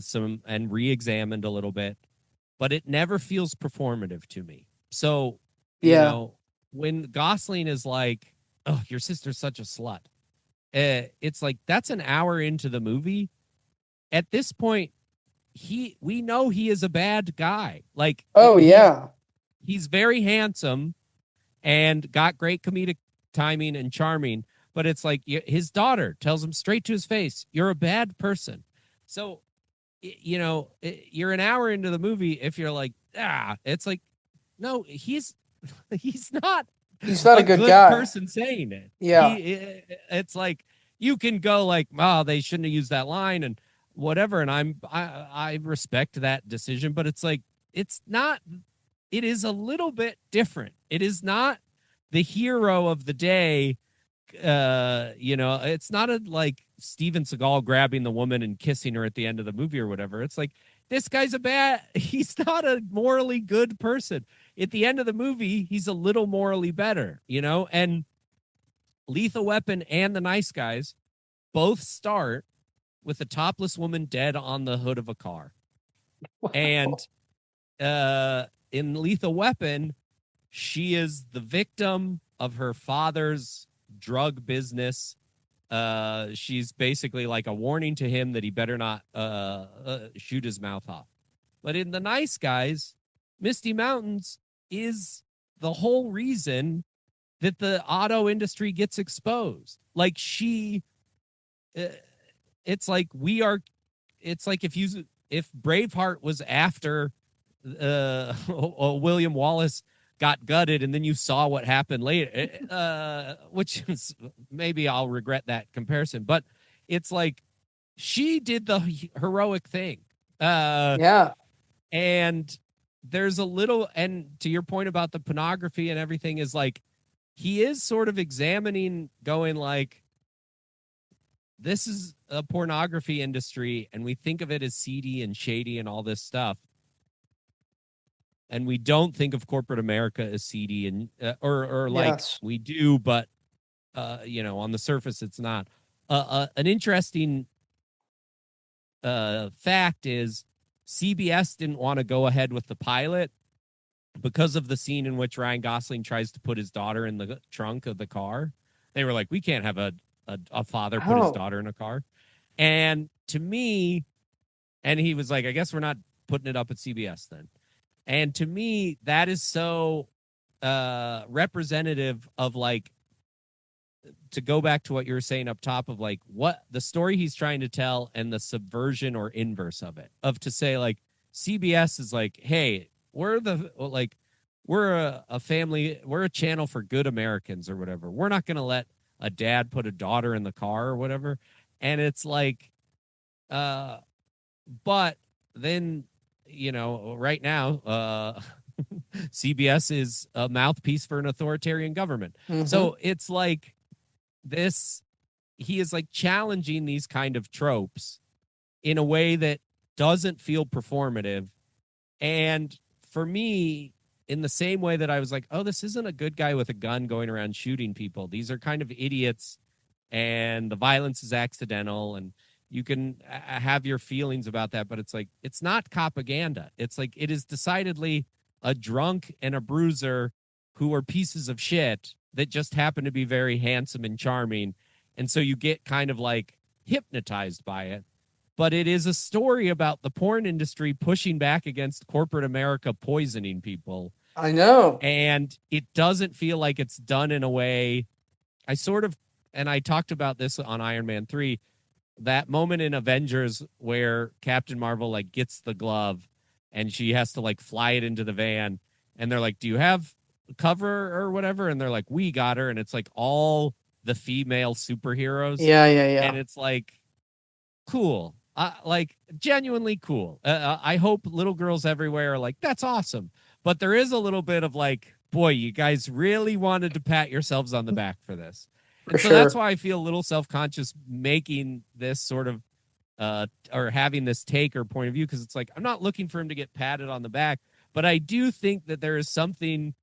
re-examined a little bit, but it never feels performative to me. So, Yeah. when Gosling is like, "Oh, your sister's such a slut," it's like that's an hour into the movie. At this point, we know he is a bad guy. Like, Oh yeah. he's very handsome and got great comedic timing and charming, but it's like his daughter tells him straight to his face, "You're a bad person." So, you're an hour into the movie. If you're like, it's like, no, he's not He's not a a good good guy. person saying it. Yeah. It's like, you can go like, "Oh, they shouldn't have used that line," and whatever. And I respect that decision, but it's like, it's not, it is a little bit different. It is not the hero of the day. It's not like Steven Seagal grabbing the woman and kissing her at the end of the movie or whatever. It's like, this guy's he's not a morally good person. At the end of the movie, he's a little morally better, and Lethal Weapon and The Nice Guys both start with a topless woman dead on the hood of a car. And in Lethal Weapon, she is the victim of her father's drug business, she's basically like a warning to him that he better not shoot his mouth off. But in The Nice Guys, Misty Mountains is the whole reason that the auto industry gets exposed. Like uh, it's like it's like if Braveheart was after William Wallace got gutted and then you saw what happened later, which is, maybe I'll regret that comparison, but it's like she did the heroic thing. Yeah. And there's a little, and to your point about the pornography and everything, is like he is sort of examining, going like, this is a pornography industry and we think of it as seedy and shady and all this stuff, and we don't think of corporate America as seedy and or like Yes. we do, but on the surface it's not. An interesting fact is CBS didn't want to go ahead with the pilot because of the scene in which Ryan Gosling tries to put his daughter in the trunk of the car. They were like, we can't have a father put his daughter in a car. And to me, and he was like, I guess we're not putting it up at CBS then. And to me, that is so representative of, like, to go back to what you were saying up top of like what the story he's trying to tell and the subversion or inverse of it, of to say like CBS is like, hey, we're a family, we're a channel for good Americans or whatever. We're not going to let a dad put a daughter in the car or whatever. And it's like, but then, right now, CBS is a mouthpiece for an authoritarian government. Mhm. So it's like he is like challenging these kind of tropes in a way that doesn't feel performative. And for me, in the same way that I was like, oh, this isn't a good guy with a gun going around shooting people. These are kind of idiots and the violence is accidental, and you can have your feelings about that, but it's like, it's not propaganda. It's like, it is decidedly a drunk and a bruiser who are pieces of shit that just happen to be very handsome and charming. And so you get kind of like hypnotized by it. But it is a story about the porn industry pushing back against corporate America poisoning people. I know. And it doesn't feel like it's done in a way. And I talked about this on Iron Man 3, that moment in Avengers where Captain Marvel like gets the glove and she has to like fly it into the van, and they're like, do you have cover or whatever? And they're like, we got her. And it's like all the female superheroes. Yeah. And it's like, cool. Like genuinely cool. I hope little girls everywhere are like, that's awesome. But there is a little bit of like, boy, you guys really wanted to pat yourselves on the back for this. And so that's why I feel a little self-conscious making this sort of or having this take or point of view, because it's like, I'm not looking for him to get patted on the back, but I do think that there is something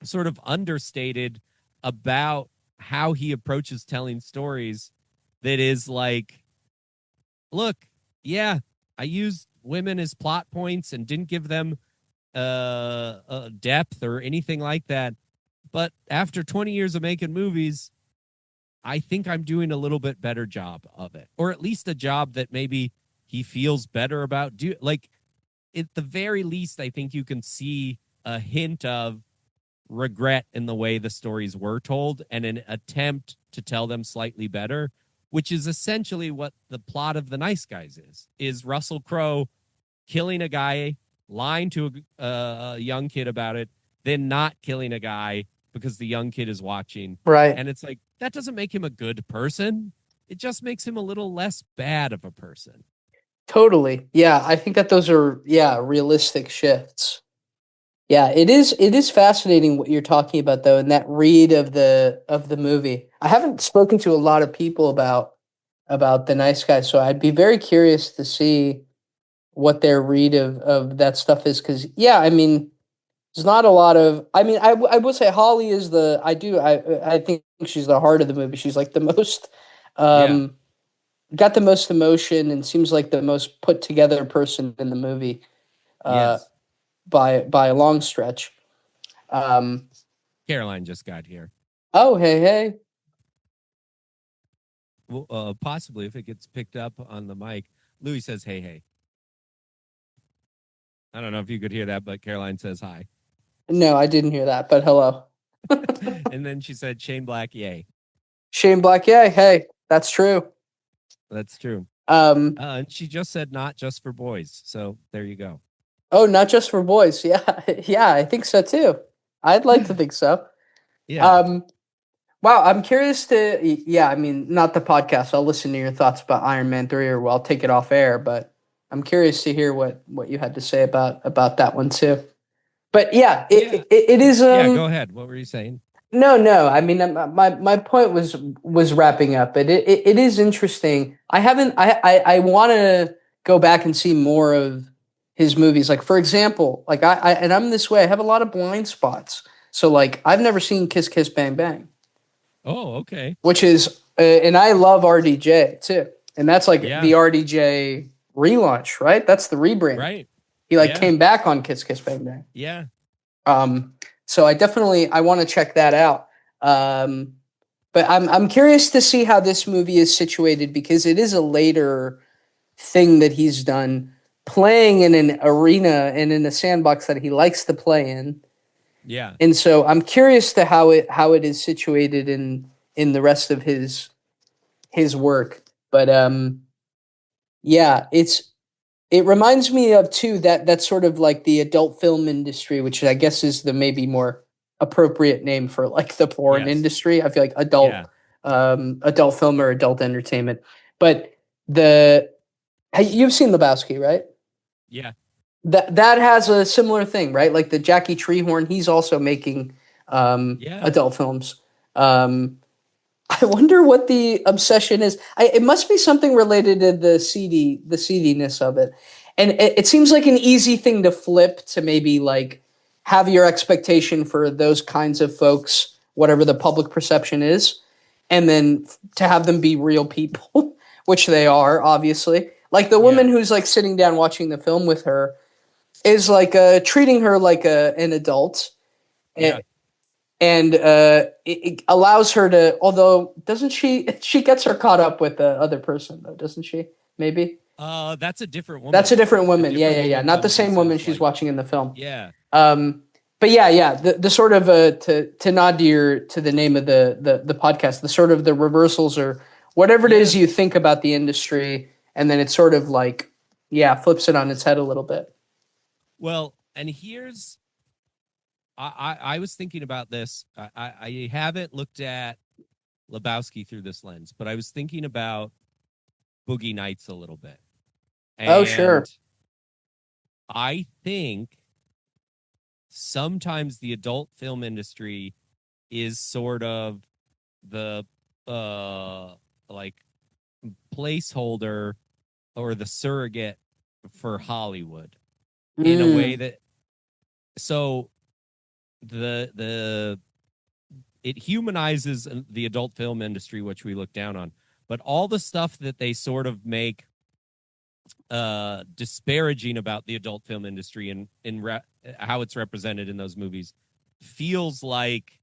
sort of understated about how he approaches telling stories that is like, look, yeah, I used women as plot points and didn't give them depth or anything like that. But after 20 years of making movies, I think I'm doing a little bit better job of it, or at least a job that maybe he feels better about. Like, at the very least, I think you can see a hint of regret in the way the stories were told and an attempt to tell them slightly better, which is essentially what the plot of The Nice Guys is Russell Crowe killing a guy, lying to a young kid about it, then not killing a guy because the young kid is watching. Right. And it's like, that doesn't make him a good person. It just makes him a little less bad of a person. Totally. Yeah, I think that those are realistic shifts. Yeah, it is fascinating what you're talking about though, and that read of the movie. I haven't spoken to a lot of people about The Nice Guy, so I'd be very curious to see what their read of that stuff is, because yeah, I mean, there's not a lot of. I mean, I will say Holly is I think she's the heart of the movie. She's like the most um got the most emotion and seems like the most put together person in the movie uh Yes. by a long stretch. Caroline just got here. Oh, hey. possibly if it gets picked up on the mic. Louis says, "Hey, hey." I don't know if you could hear that, but Caroline says hi. No, I didn't hear that, but hello. And then she said, "Shane Black, yay." Shane Black, yeah, hey, that's true. That's true. Um, And she just said, "Not just for boys." So there you go. oh, not just for boys. Yeah, yeah, I think so too. I'd like to think so. Yeah. Um, wow, I'm curious to. Yeah, I mean, not the podcast. I'll listen to your thoughts about Iron Man 3, or I'll take it off air. But I'm curious to hear what you had to say about that one too. But yeah, Yeah. it is. Yeah. Go ahead. What were you saying? No, no. I mean, my point was wrapping up, but it is interesting. I haven't. I want to go back and see more of his movies. Like for example, like and I'm this way. I have a lot of blind spots. So like I've never seen Kiss Kiss Bang Bang, Oh, okay. which is and I love RDJ too, and that's like Yeah. the RDJ relaunch, right? That's the rebrand. Right. He like Yeah. came back on Kiss Kiss Bang Bang. Yeah. Um, so I want to check that out. Um, but I'm curious to see how this movie is situated because it is a later thing that he's done, playing in an arena and in a sandbox that he likes to play in. Yeah. And so I'm curious to how it is situated in the rest of his work. But yeah, it reminds me of too that's sort of like the adult film industry, which I guess is the maybe more appropriate name for like the porn Yes. industry. I feel like Yeah. adult film or adult entertainment. But the you've seen Lebowski, right? Yeah. That has a similar thing, right? Like the Jackie Treehorn, he's also making Yeah. adult films. I wonder what the obsession is. It must be something related to the seediness of it, and it seems like an easy thing to flip to maybe like have your expectation for those kinds of folks, whatever the public perception is, and then to have them be real people, which they are obviously. Like the Yeah. woman who's like sitting down watching the film with her is like treating her like an adult, Yeah. and it allows her to. Although doesn't she? She gets her caught up with the other person though, doesn't she? Maybe That's a different that's a woman. different A woman. Yeah, different yeah, yeah. woman Not the comes and same woman says, she's like, watching in the film. yeah. Um, but yeah, yeah. The sort of to nod to the name of the podcast. The sort of the reversals or whatever it Yeah. is you think about the industry, and then it sort of like flips it on its head a little bit. Well, and here's I was thinking about this. I haven't looked at Lebowski through this lens, but I was thinking about Boogie Nights a little bit. Oh, sure. And I think sometimes the adult film industry is sort of the like placeholder or the surrogate for Hollywood in a way Mm. that so the it humanizes the adult film industry, which we look down on, but all the stuff that they sort of make disparaging about the adult film industry and how it's represented in those movies feels like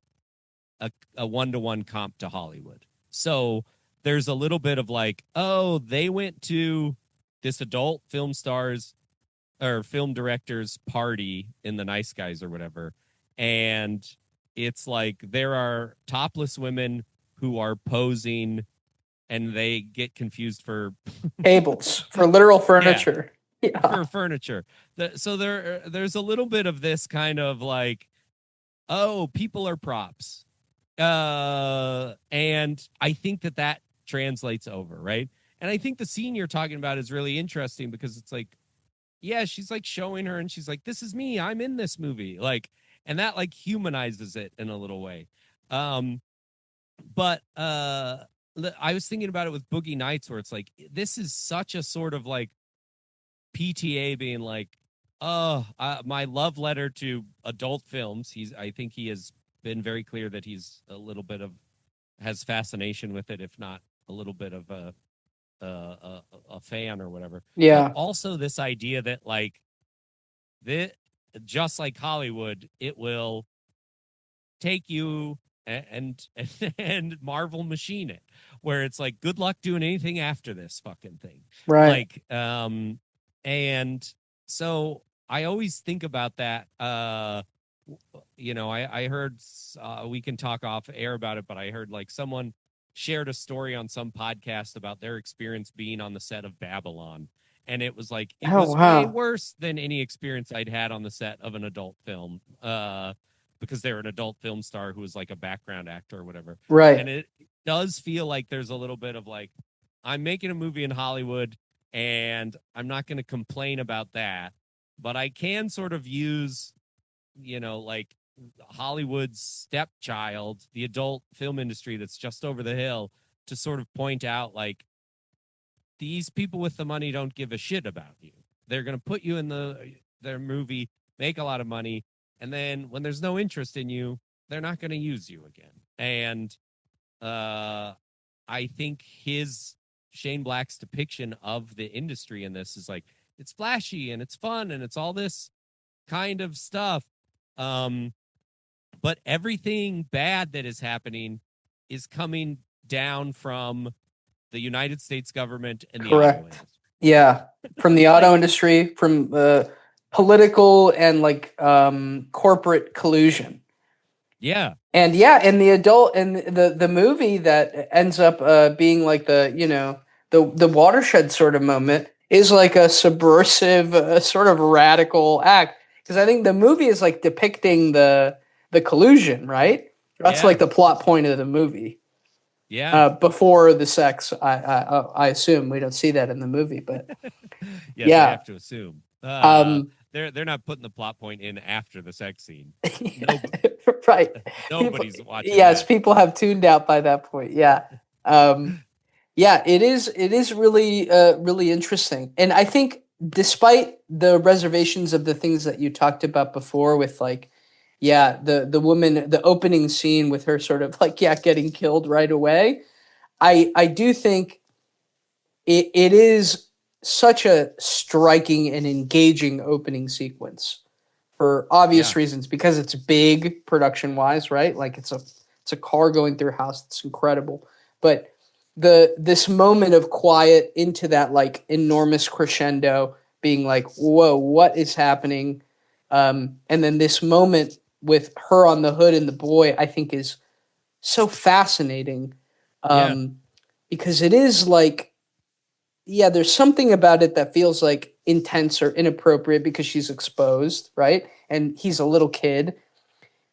a one-to-one comp to Hollywood. So there's a little bit of like, oh, they went to this adult film stars or film directors party in the Nice Guys or whatever, and it's like there are topless women who are posing and they get confused for Tables for literal yeah, furniture. Yeah. for furniture. So there's a little bit of this kind of like, oh, people are props. And I think that translates over, right? And I think the scene you're talking about is really interesting because it's like, yeah, she's like showing her and she's like, this is me, I'm in this movie, like, and that like humanizes it in a little way. But I was thinking about it with Boogie Nights, where it's like this is such a sort of like PTA being like, oh, my love letter to adult films. I think he has been very clear that he's a little bit of has fascination with it, if not a little bit of a fan or whatever. But Yeah. also this idea that like this, just like Hollywood, it will take you and Marvel machine it, where it's like, good luck doing anything after this fucking thing. Right. Like, and so I always think about that. I heard, we can talk off air about it, but I heard like someone shared a story on some podcast about their experience being on the set of Babylon. And it was like, it Oh was way wow. worse than any experience I'd had on the set of an adult film. Because they're an adult film star who was like a background actor or whatever. Right. And it does feel like there's a little bit of like, I'm making a movie in Hollywood and I'm not going to complain about that, but I can sort of use, like Hollywood's stepchild, the adult film industry that's just over the hill, to sort of point out like, these people with the money don't give a shit about you. They're going to put you in their movie, make a lot of money, and then when there's no interest in you, they're not going to use you again. And I think Shane Black's depiction of the industry in this is like, it's flashy and it's fun and it's all this kind of stuff. But everything bad that is happening is coming down from the United States government and the auto Correct. industry. Yeah, from the auto Like, industry, from political and like corporate collusion. yeah, And yeah, and the adult and the movie that ends up being like the watershed sort of moment is like a subversive, sort of radical act, because I think the movie is like depicting the collusion, right? That's yeah, like the plot point of the movie. yeah. Before the sex, I assume we don't see that in the movie, but Yes, I yeah. have to assume. Um, They're not putting the plot point in after the sex scene. No, right. People, nobody's watching yes, that. people have tuned out by that point. Yeah. Um, yeah, it is really really interesting. And I think despite the reservations of the things that you talked about before with like yeah, the woman, the opening scene with her sort of like yeah, getting killed right away. I do think it is such a striking and engaging opening sequence for obvious Yeah, reasons, because it's big production wise, right? Like it's a car going through a house. It's incredible. But this moment of quiet into that like enormous crescendo, being like, whoa, what is happening? And then this moment with her on the hood and the boy, I think is so fascinating. yeah, Um, because it is like, yeah, there's something about it that feels like intense or inappropriate because she's exposed, right? And he's a little kid.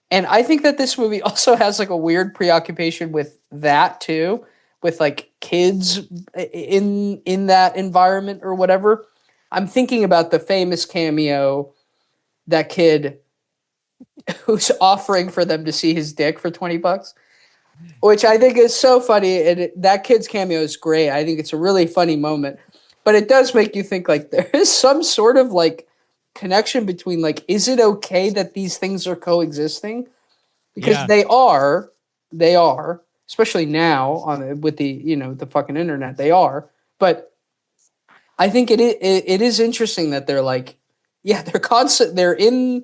And I think that this movie also has like a weird preoccupation with that too, with like kids in that environment or whatever. I'm thinking about the famous cameo, that kid who's offering for them to see his dick for $20, which I think is so funny. And that kid's cameo is great. I think it's a really funny moment, but it does make you think like there is some sort of like connection between like, is it okay that these things are coexisting? Because yeah, they are, especially now with the the fucking internet, they are. But I think it is interesting that they're like, yeah, they're constant. They're in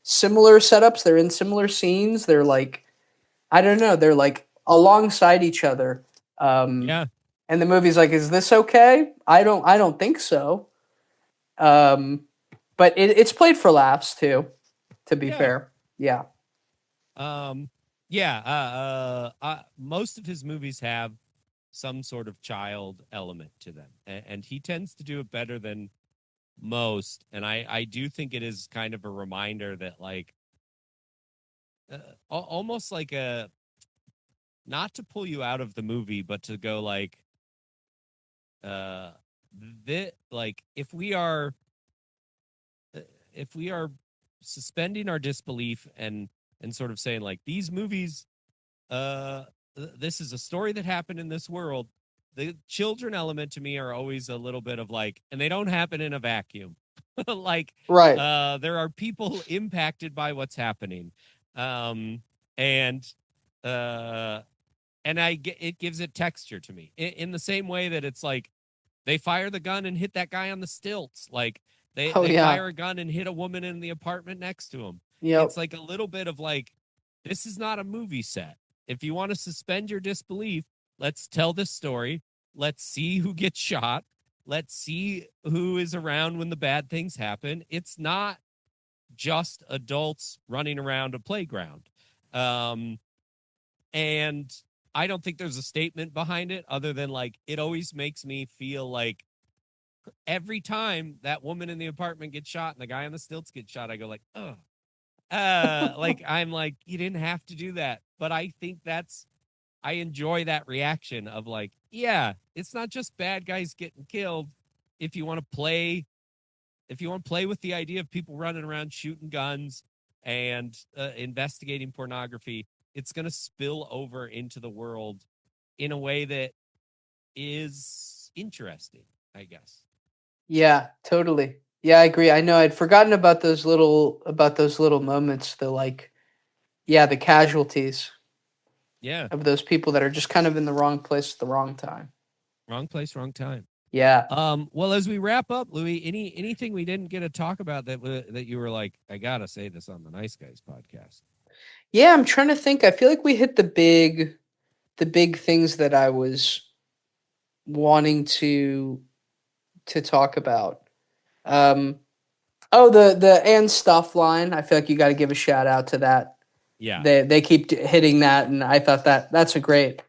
similar setups. They're in similar scenes. They're like, I don't know. They're like alongside each other. Um, yeah, and the movie's like, is this okay? I don't think so. Um, but it's played for laughs too. To be yeah. fair, yeah, Um, yeah. Most of his movies have some sort of child element to them, and he tends to do it better than most. And I do think it is kind of a reminder that like, almost like a, not to pull you out of the movie, but to go like, uh, like if we are suspending our disbelief and sort of saying like, these movies, this is a story that happened in this world. The children element to me are always a little bit of like, and they don't happen in a vacuum. Like, right. there are people impacted by what's happening. Um, and uh and it gives it texture to me in the same way that it's like, they fire the gun and hit that guy on the stilts. Like, Oh they yeah, fire a gun and hit a woman in the apartment next to him. It's yep, like a little bit of like, this is not a movie set. If you want to suspend your disbelief, let's tell this story. Let's see who gets shot. Let's see who is around when the bad things happen. It's not just adults running around a playground. And I don't think there's a statement behind it other than like, it always makes me feel like every time that woman in the apartment gets shot and the guy on the stilts gets shot, I go like, oh, like I'm like, you didn't have to do that. But I think I enjoy that reaction of like, yeah, it's not just bad guys getting killed. If you want to play with the idea of people running around shooting guns and investigating pornography, it's going to spill over into the world in a way that is interesting, I guess. Yeah, totally. Yeah, I agree. I know I'd forgotten about those little moments, the like, yeah, the casualties Yeah. of those people that are just kind of in the wrong place at the wrong time. Wrong place, wrong time. Yeah. Well, as we wrap up, Louis, anything we didn't get to talk about that you were like, I gotta say this on the Nice Guys podcast? Yeah, I'm trying to think. I feel like we hit the big things that I was wanting to talk about. Oh, the and stuff line. I feel like you got to give a shout out to that. Yeah. They keep hitting that, and I thought that's a great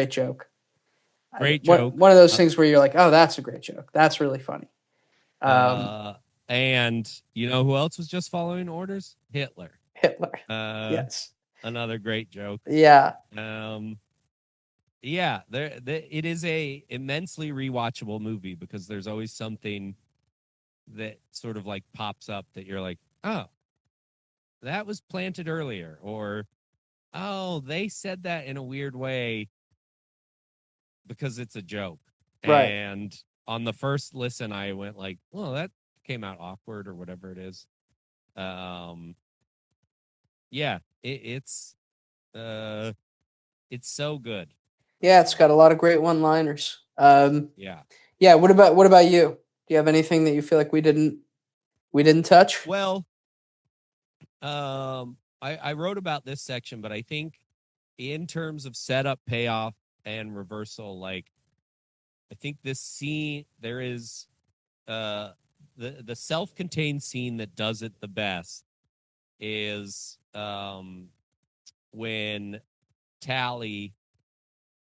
joke. Great joke. One of those things where you're like, oh, that's a great joke. That's really funny. And you know who else was just following orders? Hitler. Yes. Another great joke. Yeah. Yeah, it is a immensely rewatchable movie because there's always something that sort of like pops up that you're like, oh, that was planted earlier, or oh, they said that in a weird way because it's a joke. Right. And on the first listen, I went like, well, that came out awkward or whatever it is. Yeah, it's so good. Yeah, it's got a lot of great one-liners. Yeah. Yeah. What about you? Do you have anything that you feel like we didn't touch? Well, I wrote about this section, but I think in terms of setup, payoff, and reversal, like I think this scene, there is the self-contained scene that does it the best is when Tally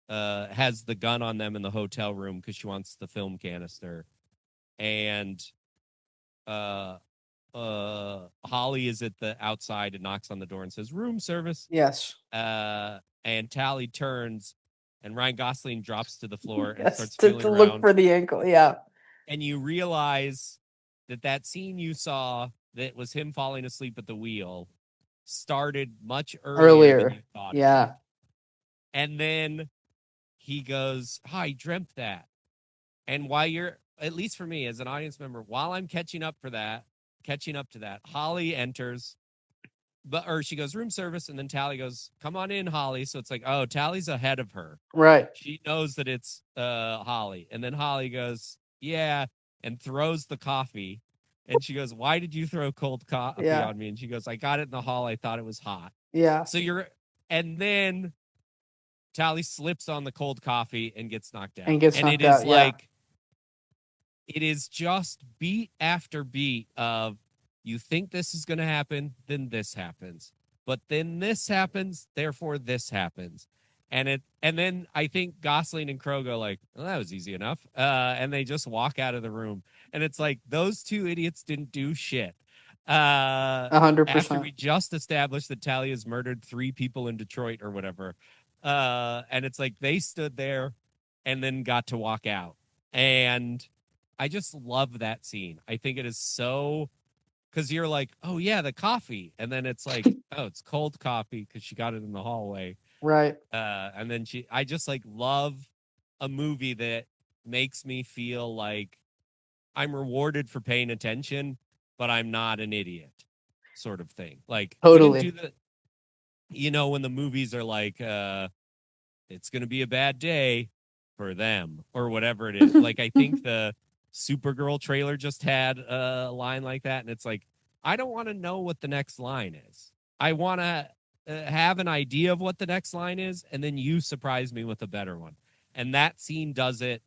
has the gun on them in the hotel room because she wants the film canister, and Holly is at the outside and knocks on the door and says room service. Yes. And Tally turns and Ryan Gosling drops to the floor and Yes, starts to feeling look around. for the ankle. Yeah. And you realize that scene you saw that was him falling asleep at the wheel started much earlier. Than you thought. Yeah. And then he goes, oh, I dreamt that. And while you're, at least for me as an audience member, while I'm catching up to that, Holly enters, or she goes room service, and then Tally goes, come on in, Holly. So it's like, oh, Tally's ahead of her. Right. She knows that it's Holly. And then Holly goes, yeah, and throws the coffee. And she goes, why did you throw cold coffee on me? And she goes, I got it in the hall. I thought it was hot. Yeah. So and then Tally slips on the cold coffee and gets knocked out. It is like, it is just beat after beat of you think this is going to happen, then this happens. But then this happens, therefore this happens. And then I think Gosling and Crow go like, well, that was easy enough. And they just walk out of the room. And it's like, those two idiots didn't do shit. 100%. After we just established that Tally has murdered 3 people in Detroit or whatever. And it's like they stood there and then got to walk out. And I just love that scene. I think it is so, because you're like, oh yeah, the coffee. And then it's like, oh, it's cold coffee because she got it in the hallway. Right. And then I just like love a movie that makes me feel like I'm rewarded for paying attention, but I'm not an idiot sort of thing. Like, totally. When the movies are like, it's going to be a bad day for them or whatever it is. Like, I think the Supergirl trailer just had a line like that. And it's like, I don't want to know what the next line is. I want to have an idea of what the next line is, and then you surprise me with a better one. And that scene does it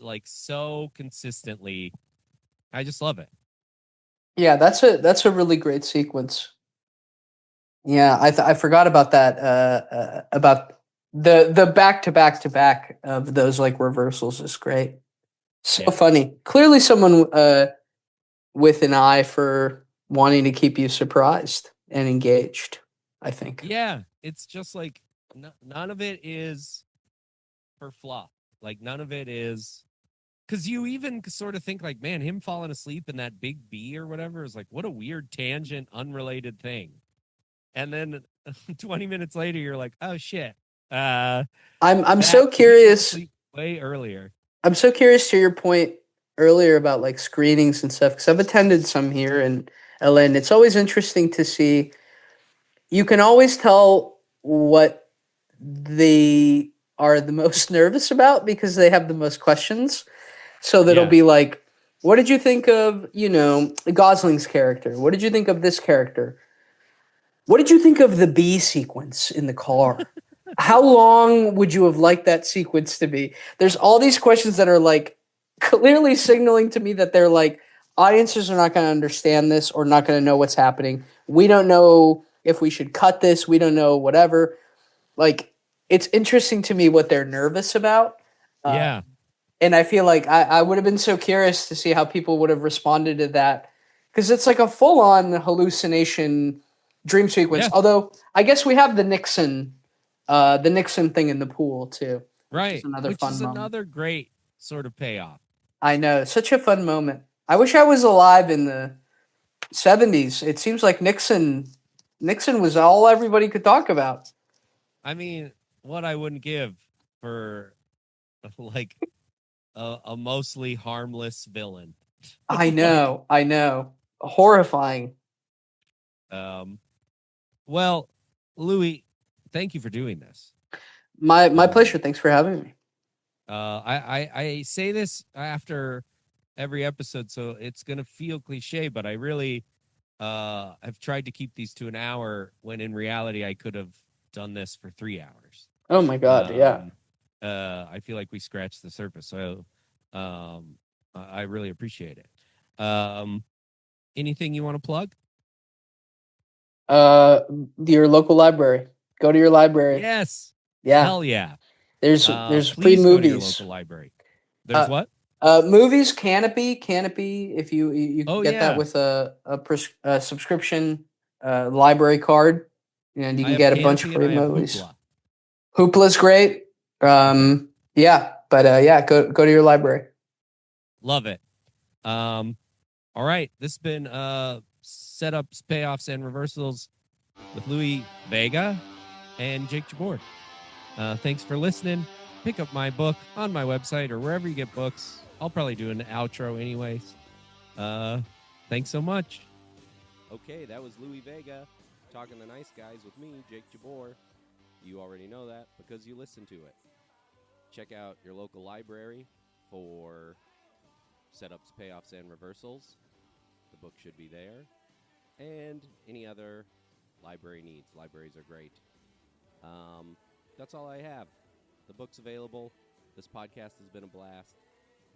like so consistently. I just love it. Yeah, that's a really great sequence. Yeah, I forgot about that. About the back to back to back of those like reversals is great. So Yeah. funny. Clearly, someone with an eye for wanting to keep you surprised and engaged. I think. Yeah, it's just like none of it is for fluff. Like none of it is because you even sort of think like, man, him falling asleep in that big bee or whatever is like, what a weird tangent, unrelated thing. And then 20 minutes later, you're like, oh shit, I'm that so he fell curious. asleep way earlier. I'm so curious to your point earlier about like screenings and stuff because I've attended some here in LA, and it's always interesting to see. You can always tell what they are the most nervous about because they have the most questions. So that'll Yeah, be like, what did you think of, Gosling's character? What did you think of this character? What did you think of the bee sequence in the car? How long would you have liked that sequence to be? There's all these questions that are like clearly signaling to me that they're like, audiences are not going to understand this or not going to know what's happening. We don't know if we should cut this. We don't know whatever. Like, it's interesting to me what they're nervous about. Uh, yeah, and I feel like I would have been so curious to see how people would have responded to that because it's like a full on hallucination dream sequence. yeah. Although I guess we have the Nixon thing in the pool too, which is Right. another Which fun is moment. another great sort of payoff. I know, such a fun moment. I wish I was alive in the '70s. It seems like Nixon was all everybody could talk about. I mean, what I wouldn't give for like a mostly harmless villain. Like, I know, horrifying. um, well, Louis, thank you for doing this. My Um, pleasure. Thanks for having me. I say this after every episode, so it's gonna feel cliche, but I really have tried to keep these to an hour when in reality I could have done this for 3 hours. Oh my God, yeah. Um, I feel like we scratched the surface, so I really appreciate it. Anything you want to plug? Uh, your local library. Go to your library. Yes. Yeah, Hell yeah. there's free Please go to your movies. local library. There's Uh, what? Movies. Canopy. If you can Oh get that yeah. with a subscription library card, and you I can have get a bunch of Canopy and free I have movies. Hoopla. Hoopla's great. Okay. Yeah, but yeah, go to your library. Love it. Um, all right. This has been setups, payoffs, and reversals with Louis Vega and Jake Jabor. Thanks for listening. Pick up my book on my website or wherever you get books. I'll probably do an outro anyways. Thanks so much. Okay, that was Louis Vega talking the nice guys with me, Jake Jabor. You already know that because you listened to it. Check out your local library for setups, payoffs, and reversals. The book should be there. And any other library needs. Libraries are great. That's all I have. The book's available. This podcast has been a blast.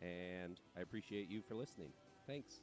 And I appreciate you for listening. Thanks.